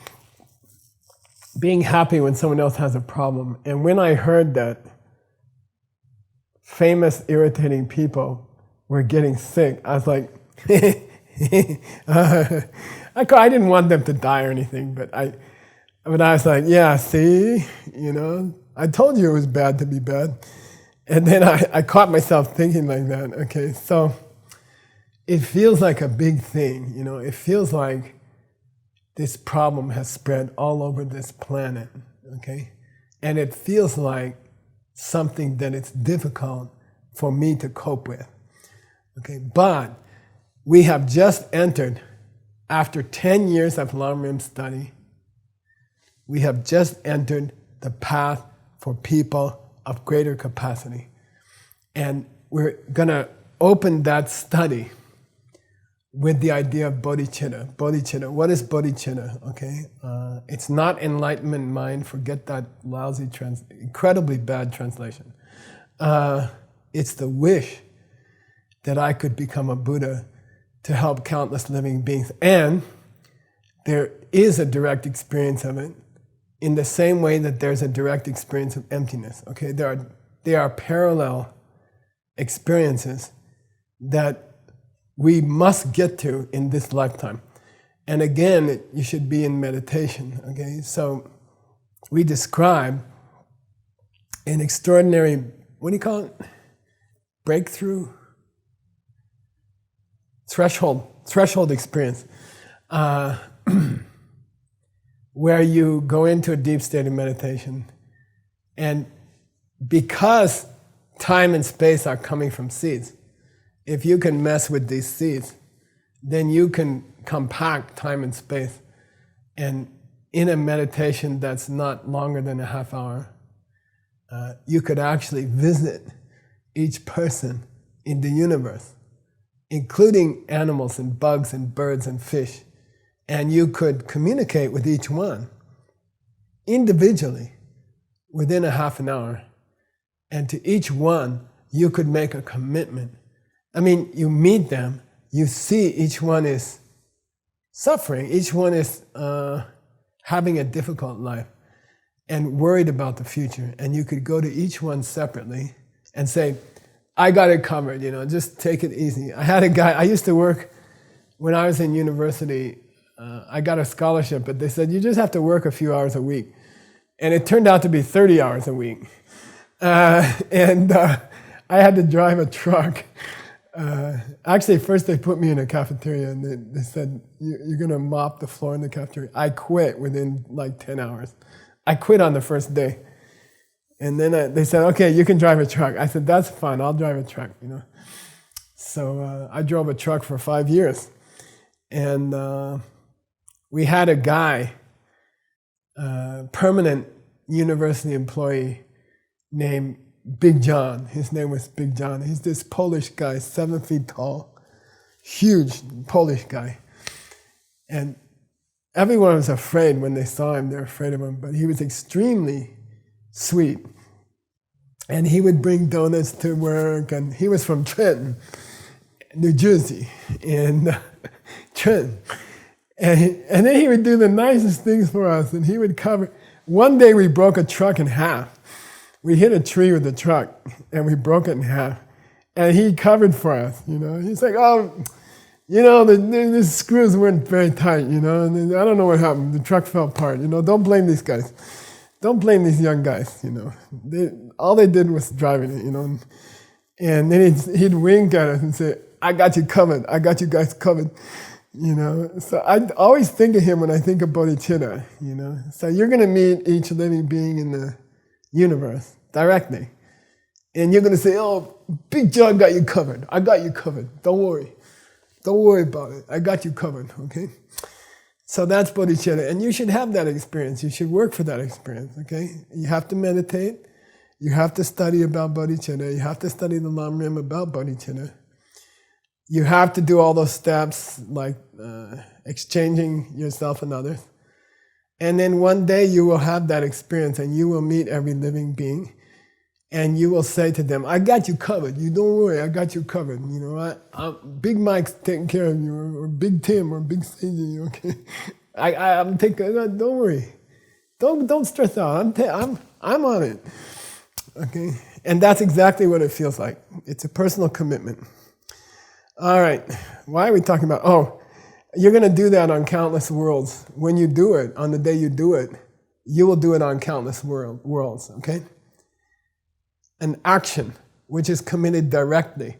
Being happy when someone else has a problem. And when I heard that famous, irritating people were getting sick, I was like, I didn't want them to die or anything, but I was like, yeah, see, you know, I told you it was bad to be bad. And then I caught myself thinking like that. Okay, so it feels like a big thing, you know, it feels like this problem has spread all over this planet, okay? And it feels like something that it's difficult for me to cope with. Okay, but we have just entered, after 10 years of long rim study, we have just entered the path for people of greater capacity. And we're going to open that study with the idea of bodhicitta. Bodhicitta, what is bodhicitta? Okay, it's not enlightenment mind. Forget that lousy, incredibly bad translation. It's the wish that I could become a Buddha to help countless living beings. And there is a direct experience of it in the same way that there's a direct experience of emptiness. Okay, there are parallel experiences that we must get to in this lifetime. And again, you should be in meditation, okay? So we describe an extraordinary, what do you call it? Breakthrough? Threshold experience, where you go into a deep state of meditation, and because time and space are coming from seeds, if you can mess with these seeds, then you can compact time and space, and in a meditation that's not longer than a half hour, you could actually visit each person in the universe, including animals and bugs and birds and fish, and you could communicate with each one individually within a half an hour, and to each one you could make a commitment. I mean, you meet them, you see each one is suffering, each one is having a difficult life and worried about the future, and you could go to each one separately and say, I got it covered, just take it easy. I had a guy, I used to work, when I was in university, I got a scholarship, but they said, you just have to work a few hours a week. And it turned out to be 30 hours a week. And I had to drive a truck. Actually, first they put me in a cafeteria, and they said, you're going to mop the floor in the cafeteria. I quit within like 10 hours. I quit on the first day. And then they said, okay, you can drive a truck. I said, that's fine, I'll drive a truck, So I drove a truck for 5 years. And we had a guy, permanent university employee named Big John. His name was Big John. He's this Polish guy, 7 feet tall, huge Polish guy. And everyone was afraid when they saw him, they were afraid of him, but he was extremely sweet. And he would bring donuts to work, and he was from Trenton, New Jersey, and Trenton. And then he would do the nicest things for us, and he would cover. One day we broke a truck in half. We hit a tree with the truck, and we broke it in half. And he covered for us, He's like, the screws weren't very tight, and I don't know what happened. The truck fell apart, Don't blame these guys. Don't blame these young guys, All they did was driving it, And then he'd wink at us and say, I got you covered. I got you guys covered. So I always think of him when I think of bodhicitta, So you're going to meet each living being in the universe directly. And you're going to say, oh, Big John got you covered. I got you covered. Don't worry. Don't worry about it. I got you covered, okay? So that's bodhicitta. And you should have that experience. You should work for that experience, okay? You have to meditate. You have to study about bodhicitta. You have to study the Lam Rim about bodhicitta. You have to do all those steps, like exchanging yourself and others. And then one day you will have that experience, and you will meet every living being, and you will say to them, I got you covered. You don't worry, I got you covered. Big Mike's taking care of you, or Big Tim, or Big Seiji, okay? I'm taking, don't worry. Don't stress out. I'm on it. Okay? And that's exactly what it feels like. It's a personal commitment. All right, why are we talking about, you're going to do that on countless worlds. When you do it, on the day you do it, you will do it on countless worlds, okay? An action which is committed directly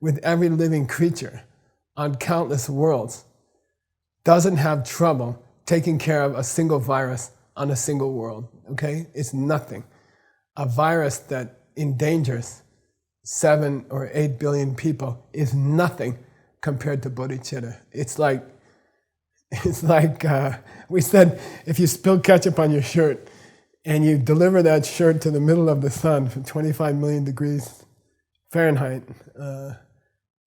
with every living creature on countless worlds doesn't have trouble taking care of a single virus on a single world, okay? It's nothing. a virus that endangers 7 or 8 billion people is nothing compared to bodhicitta. It's like we said, if you spill ketchup on your shirt and you deliver that shirt to the middle of the sun for 25 million degrees Fahrenheit,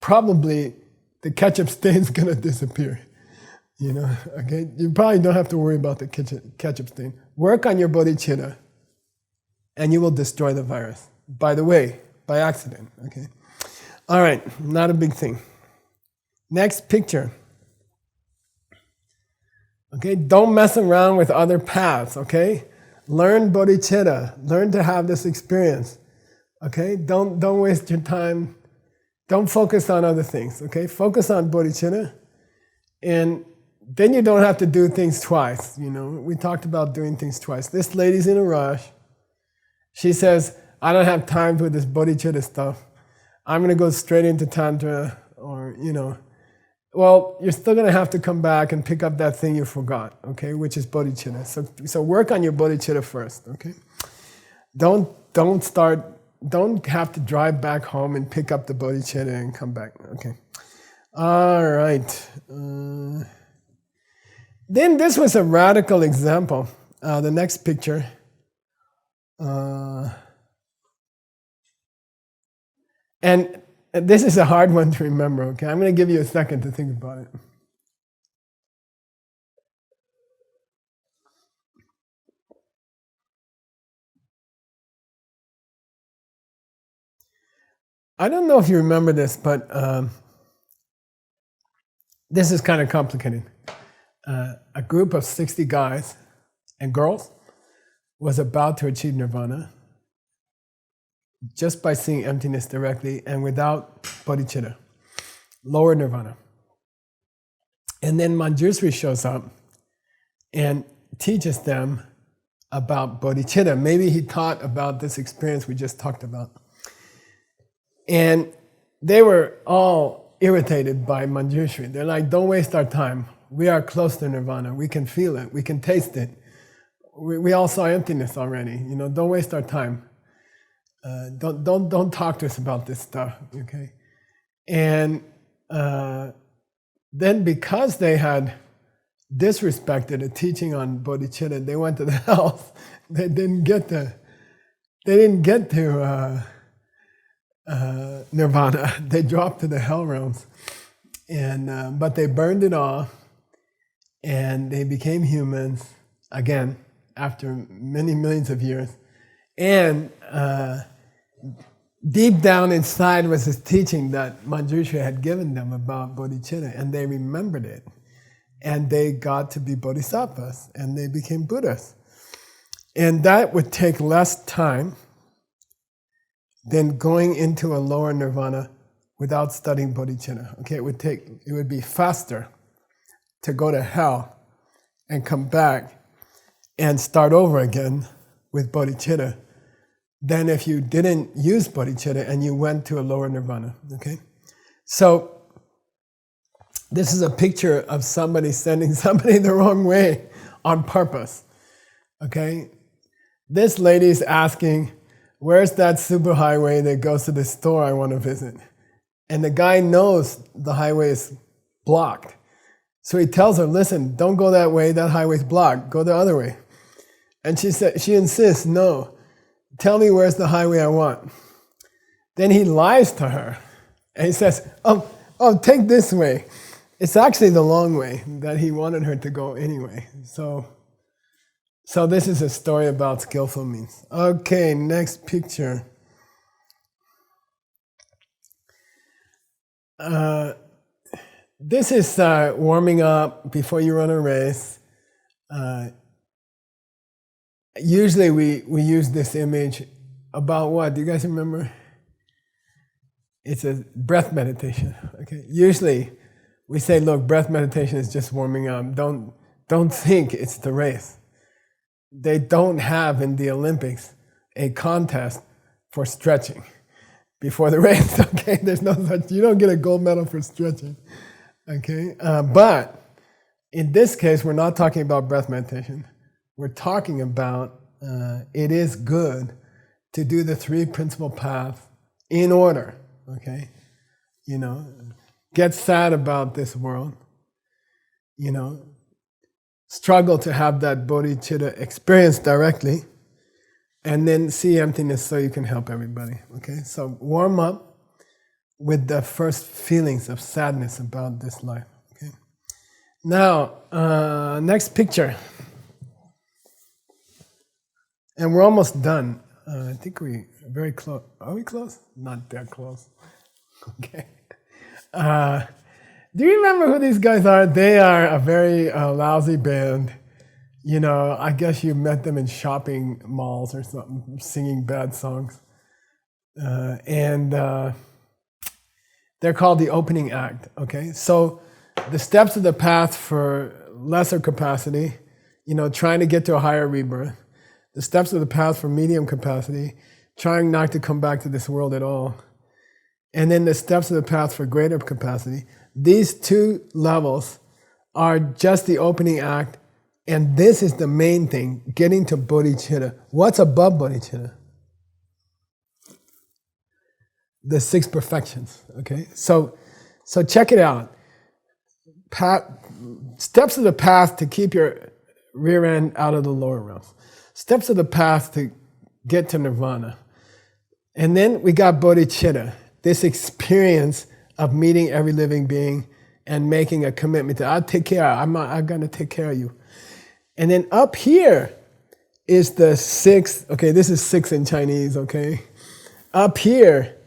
probably the ketchup stain's gonna disappear. Okay? You probably don't have to worry about the ketchup stain. Work on your bodhicitta and you will destroy the virus. By the way, by accident, okay? All right, not a big thing. Next picture. Okay, don't mess around with other paths, okay? Learn bodhicitta, learn to have this experience, okay? Don't waste your time. Don't focus on other things, okay? Focus on bodhicitta, and then you don't have to do things twice, We talked about doing things twice. This lady's in a rush. She says, I don't have time for this bodhicitta stuff. I'm going to go straight into Tantra, or, Well, you're still going to have to come back and pick up that thing you forgot, okay, which is bodhicitta. So work on your bodhicitta first, okay? Don't have to drive back home and pick up the bodhicitta and come back, okay? All right. Then this was a radical example. The next picture. And this is a hard one to remember, okay? I'm going to give you a second to think about it. I don't know if you remember this, but this is kind of complicated. A group of 60 guys and girls was about to achieve nirvana just by seeing emptiness directly and without bodhicitta, lower nirvana. And then Manjushri shows up and teaches them about bodhicitta. Maybe he taught about this experience we just talked about. And they were all irritated by Manjushri. They're like, don't waste our time. We are close to nirvana. We can feel it. We can taste it. We all saw emptiness already. Don't waste our time. Don't talk to us about this stuff, okay? And then because they had disrespected a teaching on bodhicitta, they went to the hells. They didn't get to nirvana. They dropped to the hell realms, and but they burned it off, and they became humans again after many millions of years. And deep down inside was this teaching that Manjushri had given them about bodhicitta, and they remembered it. And they got to be bodhisattvas, and they became Buddhas. And that would take less time than going into a lower nirvana without studying bodhicitta. Okay, it would be faster to go to hell and come back and start over again with bodhicitta than if you didn't use bodhicitta and you went to a lower nirvana, okay? So this is a picture of somebody sending somebody the wrong way on purpose, okay? This lady's asking, where's that superhighway that goes to the store I want to visit? And the guy knows the highway is blocked. So he tells her, listen, don't go that way, that highway's blocked, go the other way. And she insists, no, tell me where's the highway I want. Then he lies to her, and he says, oh, take this way. It's actually the long way that he wanted her to go anyway. So this is a story about skillful means. Okay, next picture. This is warming up before you run a race. Usually we use this image about what? Do you guys remember? It's a breath meditation. Okay. Usually we say, look, breath meditation is just warming up. Don't think it's the race. They don't have in the Olympics a contest for stretching before the race. Okay, there's no such. You don't get a gold medal for stretching. Okay, but in this case, we're not talking about breath meditation. We're talking about it is good to do the three principal paths in order, okay? You know, get sad about this world, you know, struggle to have that bodhicitta experience directly, and then see emptiness so you can help everybody, okay? So warm up with the first feelings of sadness about this life, okay? Now, next picture. And we're almost done. I think we're very close. Are we close? Not that close. Okay. Do you remember who these guys are? They are a very lousy band. You know, I guess you met them in shopping malls or something, singing bad songs. And they're called the opening act, okay? So the steps of the path for lesser capacity, you know, trying to get to a higher rebirth. The steps of the path for medium capacity, trying not to come back to this world at all. And then the steps of the path for greater capacity. These two levels are just the opening act, and this is the main thing, getting to bodhicitta. What's above bodhicitta? The six perfections, okay? So check it out. Steps of the path to keep your rear end out of the lower realms. Steps of the path to get to nirvana. And then we got bodhicitta, this experience of meeting every living being and making a commitment to, I'll take care, I'm going to take care of you. And then up here is the six, okay, this is six in Chinese, okay? Up here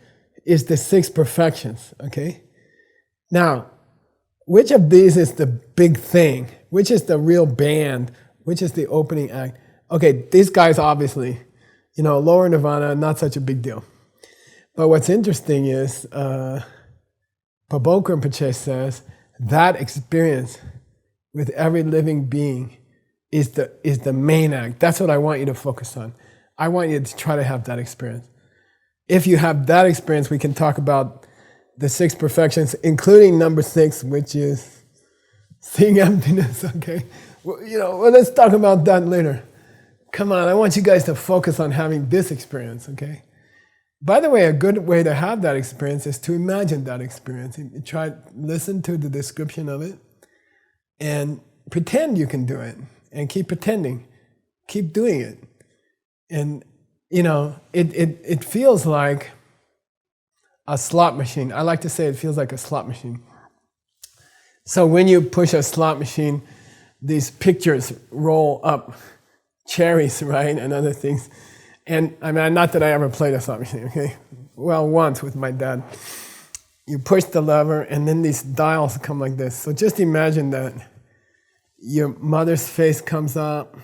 is the six perfections, okay? Now, which of these is the big thing? Which is the real band? Which is the opening act? Okay, these guys obviously, you know, lower nirvana, not such a big deal. But what's interesting is, Pabongka Rinpoche says, that experience with every living being is the main act. That's what I want you to focus on. I want you to try to have that experience. If you have that experience, we can talk about the six perfections, including number 6, which is seeing emptiness, okay? Well, let's talk about that later. Come on, I want you guys to focus on having this experience, okay? By the way, a good way to have that experience is to imagine that experience. Listen to the description of it and pretend you can do it and keep pretending. Keep doing it. And, it feels like a slot machine. I like to say it feels like a slot machine. So when you push a slot machine, these pictures roll up, cherries, right, and other things. And I mean, not that I ever played a slot machine, okay? Well, once with my dad. You push the lever, and then these dials come like this. So just imagine that your mother's face comes up,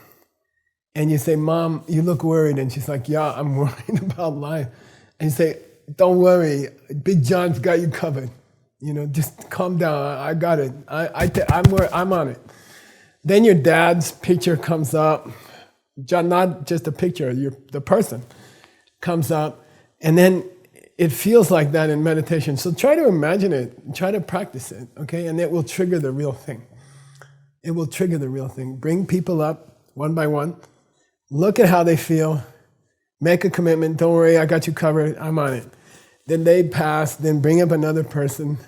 and you say, "Mom, you look worried." And she's like, "Yeah, I'm worried about life." And you say, "Don't worry, Big John's got you covered. Just calm down. I got it. I'm on it." Then your dad's picture comes up. Not just a picture, the person comes up, and then it feels like that in meditation. So try to imagine it, try to practice it, okay? And it will trigger the real thing. It will trigger the real thing. Bring people up one by one, look at how they feel, make a commitment, don't worry, I got you covered, I'm on it. Then they pass, then bring up another person,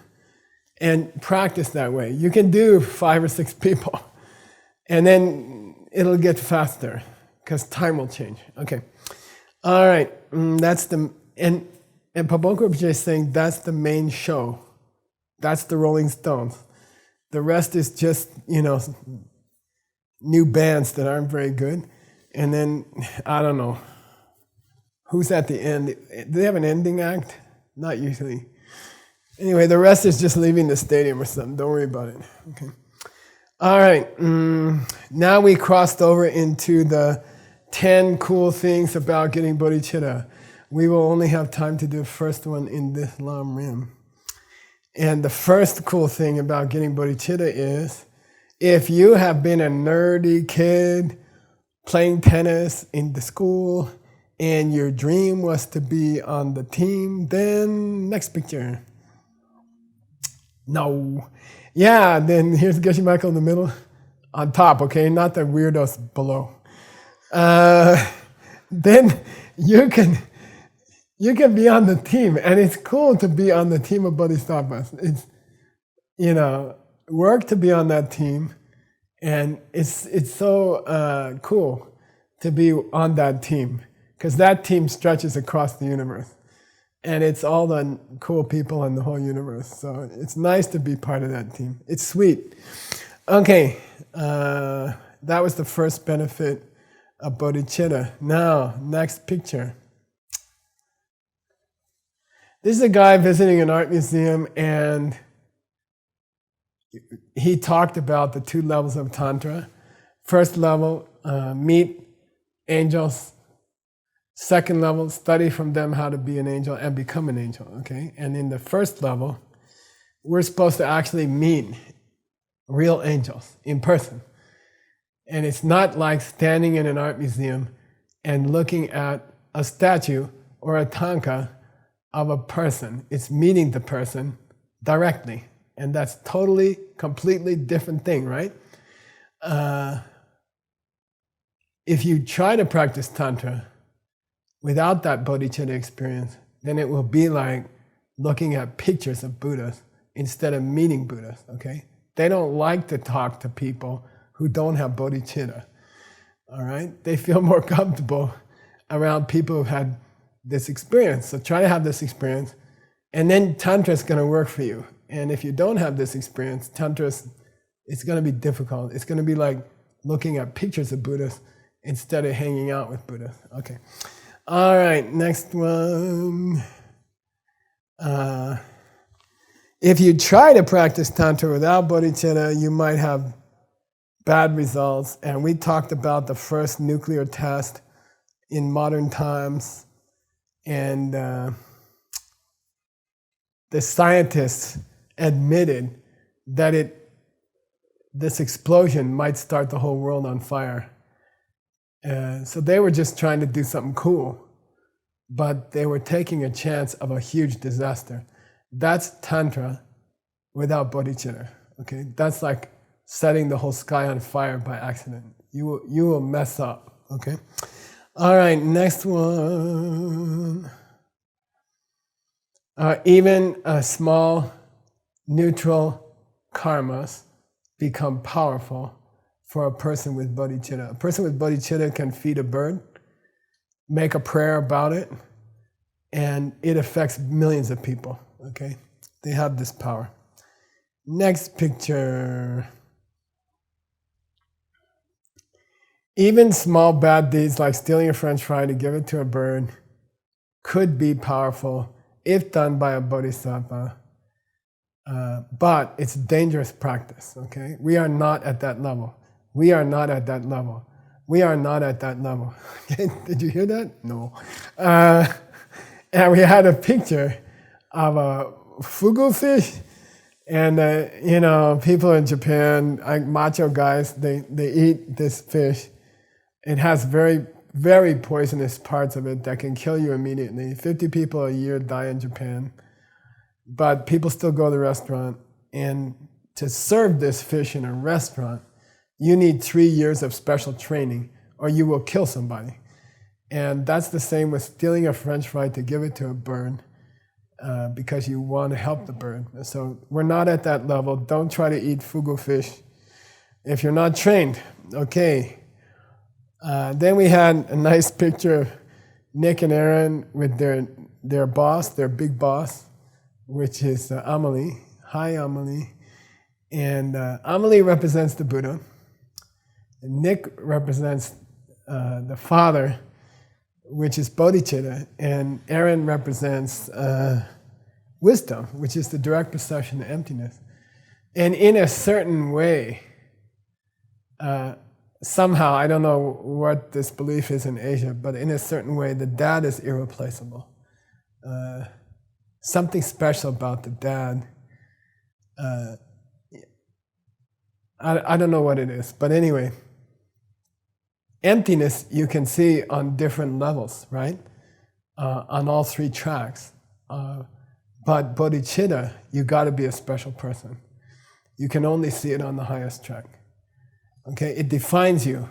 and practice that way. You can do 5 or 6 people, and then it'll get faster, because time will change. Okay. All right. And Pabongka Rinpoche is saying that's the main show. That's the Rolling Stones. The rest is just, new bands that aren't very good. And then, I don't know, who's at the end? Do they have an ending act? Not usually. Anyway, the rest is just leaving the stadium or something. Don't worry about it. Okay. All right. Now we crossed over into the 10 cool things about getting bodhicitta. We will only have time to do the first one in this Lam Rim. And the first cool thing about getting bodhicitta is, if you have been a nerdy kid playing tennis in the school and your dream was to be on the team, then next picture. No. Yeah, then here's Geshe Michael in the middle, on top, okay? Not the weirdos below. then you can be on the team, and it's cool to be on the team of bodhisattvas. It's, work to be on that team, and it's so cool to be on that team, because that team stretches across the universe, and it's all the cool people in the whole universe. So it's nice to be part of that team. It's sweet. Okay, that was the first benefit of bodhicitta. Now, next picture. This is a guy visiting an art museum, and he talked about the 2 levels of Tantra. First level, meet angels. Second level, study from them how to be an angel and become an angel, okay? And in the first level, we're supposed to actually meet real angels in person. And it's not like standing in an art museum and looking at a statue or a tanka of a person. It's meeting the person directly. And that's totally, completely different thing, right? If you try to practice Tantra without that bodhicitta experience, then it will be like looking at pictures of Buddhas instead of meeting Buddhas, okay? They don't like to talk to people who don't have bodhicitta, all right? They feel more comfortable around people who've had this experience. So try to have this experience, and then Tantra is going to work for you. And if you don't have this experience, Tantra, it's going to be difficult. It's going to be like looking at pictures of Buddhas instead of hanging out with Buddhas. Okay. All right, next one. If you try to practice Tantra without bodhicitta, you might have bad results. And we talked about the first nuclear test in modern times. And the scientists admitted that this explosion might start the whole world on fire. So they were just trying to do something cool, but they were taking a chance of a huge disaster. That's Tantra without bodhicitta, okay? That's like setting the whole sky on fire by accident. You will mess up, okay? All right, next one. Even small, neutral karmas become powerful for a person with bodhicitta. A person with bodhicitta can feed a bird, make a prayer about it, and it affects millions of people, okay? They have this power. Next picture. Even small bad deeds like stealing a French fry to give it to a bird could be powerful if done by a bodhisattva, but it's dangerous practice, okay? We are not at that level. We are not at that level. We are not at that level. Okay? Did you hear that? No. And we had a picture of a fugu fish, and people in Japan, like macho guys, they eat this fish. It has very, very poisonous parts of it that can kill you immediately. 50 people a year die in Japan, but people still go to the restaurant. And to serve this fish in a restaurant, you need 3 years of special training, or you will kill somebody. And that's the same with stealing a French fry to give it to a bird, because you want to help the bird. So we're not at that level. Don't try to eat fugu fish if you're not trained. Okay. Then we had a nice picture of Nick and Aaron with their boss, their big boss, which is Amelie. Hi, Amelie. And Amelie represents the Buddha. And Nick represents the Father, which is bodhicitta. And Aaron represents wisdom, which is the direct perception of emptiness. And in a certain way, somehow, I don't know what this belief is in Asia, but in a certain way, the dad is irreplaceable. Something special about the dad. I don't know what it is, but anyway, emptiness you can see on different levels, right? On all 3 tracks. But bodhicitta, you got to be a special person. You can only see it on the highest track. Okay, it defines you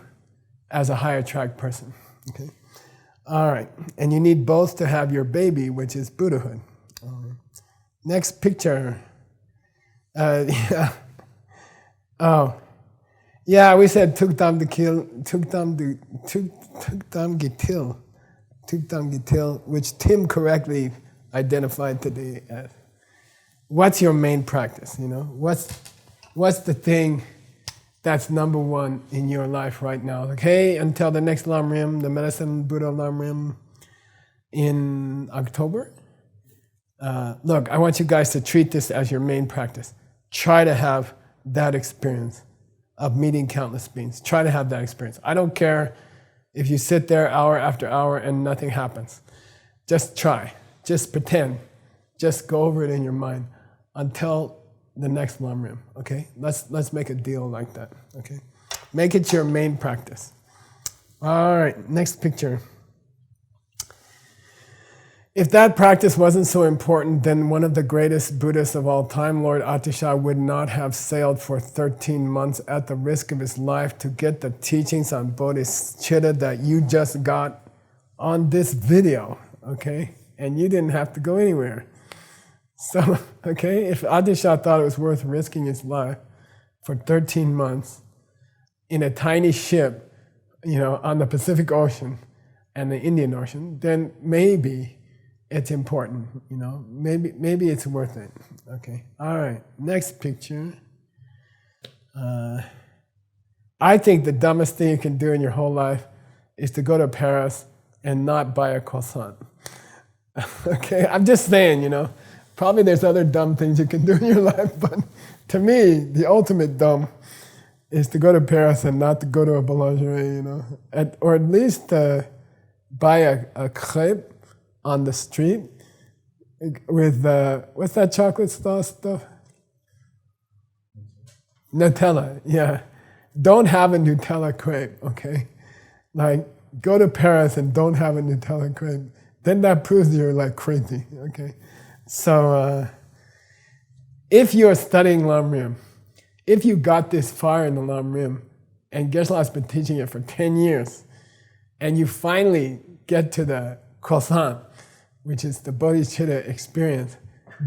as a higher track person. Okay, All right, and you need both to have your baby, which is Buddhahood. Next picture. Yeah. Oh, yeah. We said tukdam gitil, which Tim correctly identified today as. What's your main practice? You know, what's the thing that's number one in your life right now? Like, hey, until the next Lam Rim, the Medicine Buddha Lam Rim in October. Look, I want you guys to treat this as your main practice. Try to have that experience of meeting countless beings. Try to have that experience. I don't care if you sit there hour after hour and nothing happens. Just try. Just pretend. Just go over it in your mind until the next Lam Rim, okay? Let's make a deal like that, okay? Make it your main practice. All right, next picture. If that practice wasn't so important, then one of the greatest Buddhists of all time, Lord Atisha, would not have sailed for 13 months at the risk of his life to get the teachings on bodhicitta that you just got on this video, okay? And you didn't have to go anywhere. So, okay, if Atisha thought it was worth risking his life for 13 months in a tiny ship, you know, on the Pacific Ocean and the Indian Ocean, then maybe it's important, you know, maybe it's worth it. Okay, all right, next picture. I think the dumbest thing you can do in your whole life is to go to Paris and not buy a croissant. Okay, I'm just saying, you know, probably there's other dumb things you can do in your life, but to me, the ultimate dumb is to go to Paris and not to go to a boulangerie, you know, or at least buy a crepe on the street with, what's that chocolate sauce stuff? Nutella, yeah. Don't have a Nutella crepe, okay? Like, go to Paris and don't have a Nutella crepe. Then that proves you're like crazy, okay? So, if you're studying Lam Rim, if you got this far in the Lam Rim, and Geshe-la's been teaching it for 10 years, and you finally get to the croissant, which is the bodhicitta experience,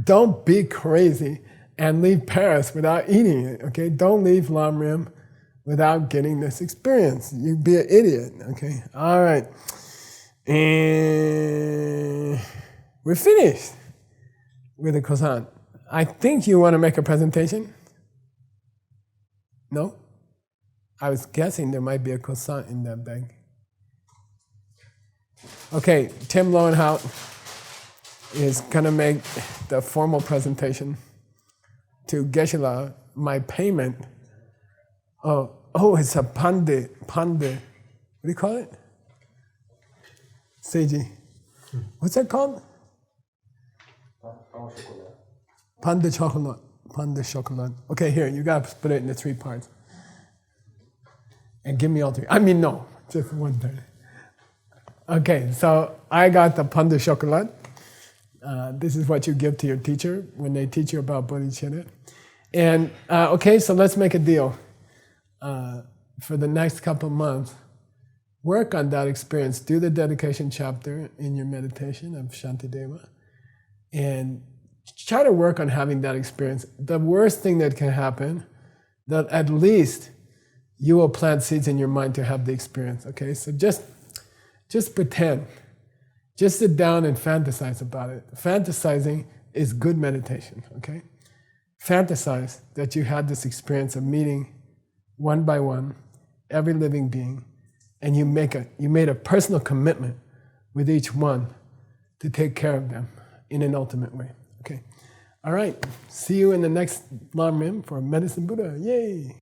don't be crazy and leave Paris without eating it, okay? Don't leave Lam Rim without getting this experience. You'd be an idiot, okay? All right. And we're finished with the croissant. I think you want to make a presentation? No? I was guessing there might be a croissant in that bag. Okay, Tim Lowenhout is going to make the formal presentation to Geshe-la. My payment, it's a pande. What do you call it? Seiji. What's that called? Pan de chocolate. Pan de chocolate. Okay, here, you got to split it into 3 parts. And give me all 3. I mean, no, just 1/3. Okay, so I got the pan de chocolate. This is what you give to your teacher when they teach you about bodhicitta. And, okay, so let's make a deal. For the next couple of months, work on that experience. Do the dedication chapter in your meditation of Shantideva. And try to work on having that experience. The worst thing that can happen, that at least you will plant seeds in your mind to have the experience, okay? So just pretend. Just sit down and fantasize about it. Fantasizing is good meditation, okay? Fantasize that you had this experience of meeting one by one every living being, and you made a personal commitment with each one to take care of them in an ultimate way. Okay. All right. See you in the next Lam Rim for Medicine Buddha. Yay!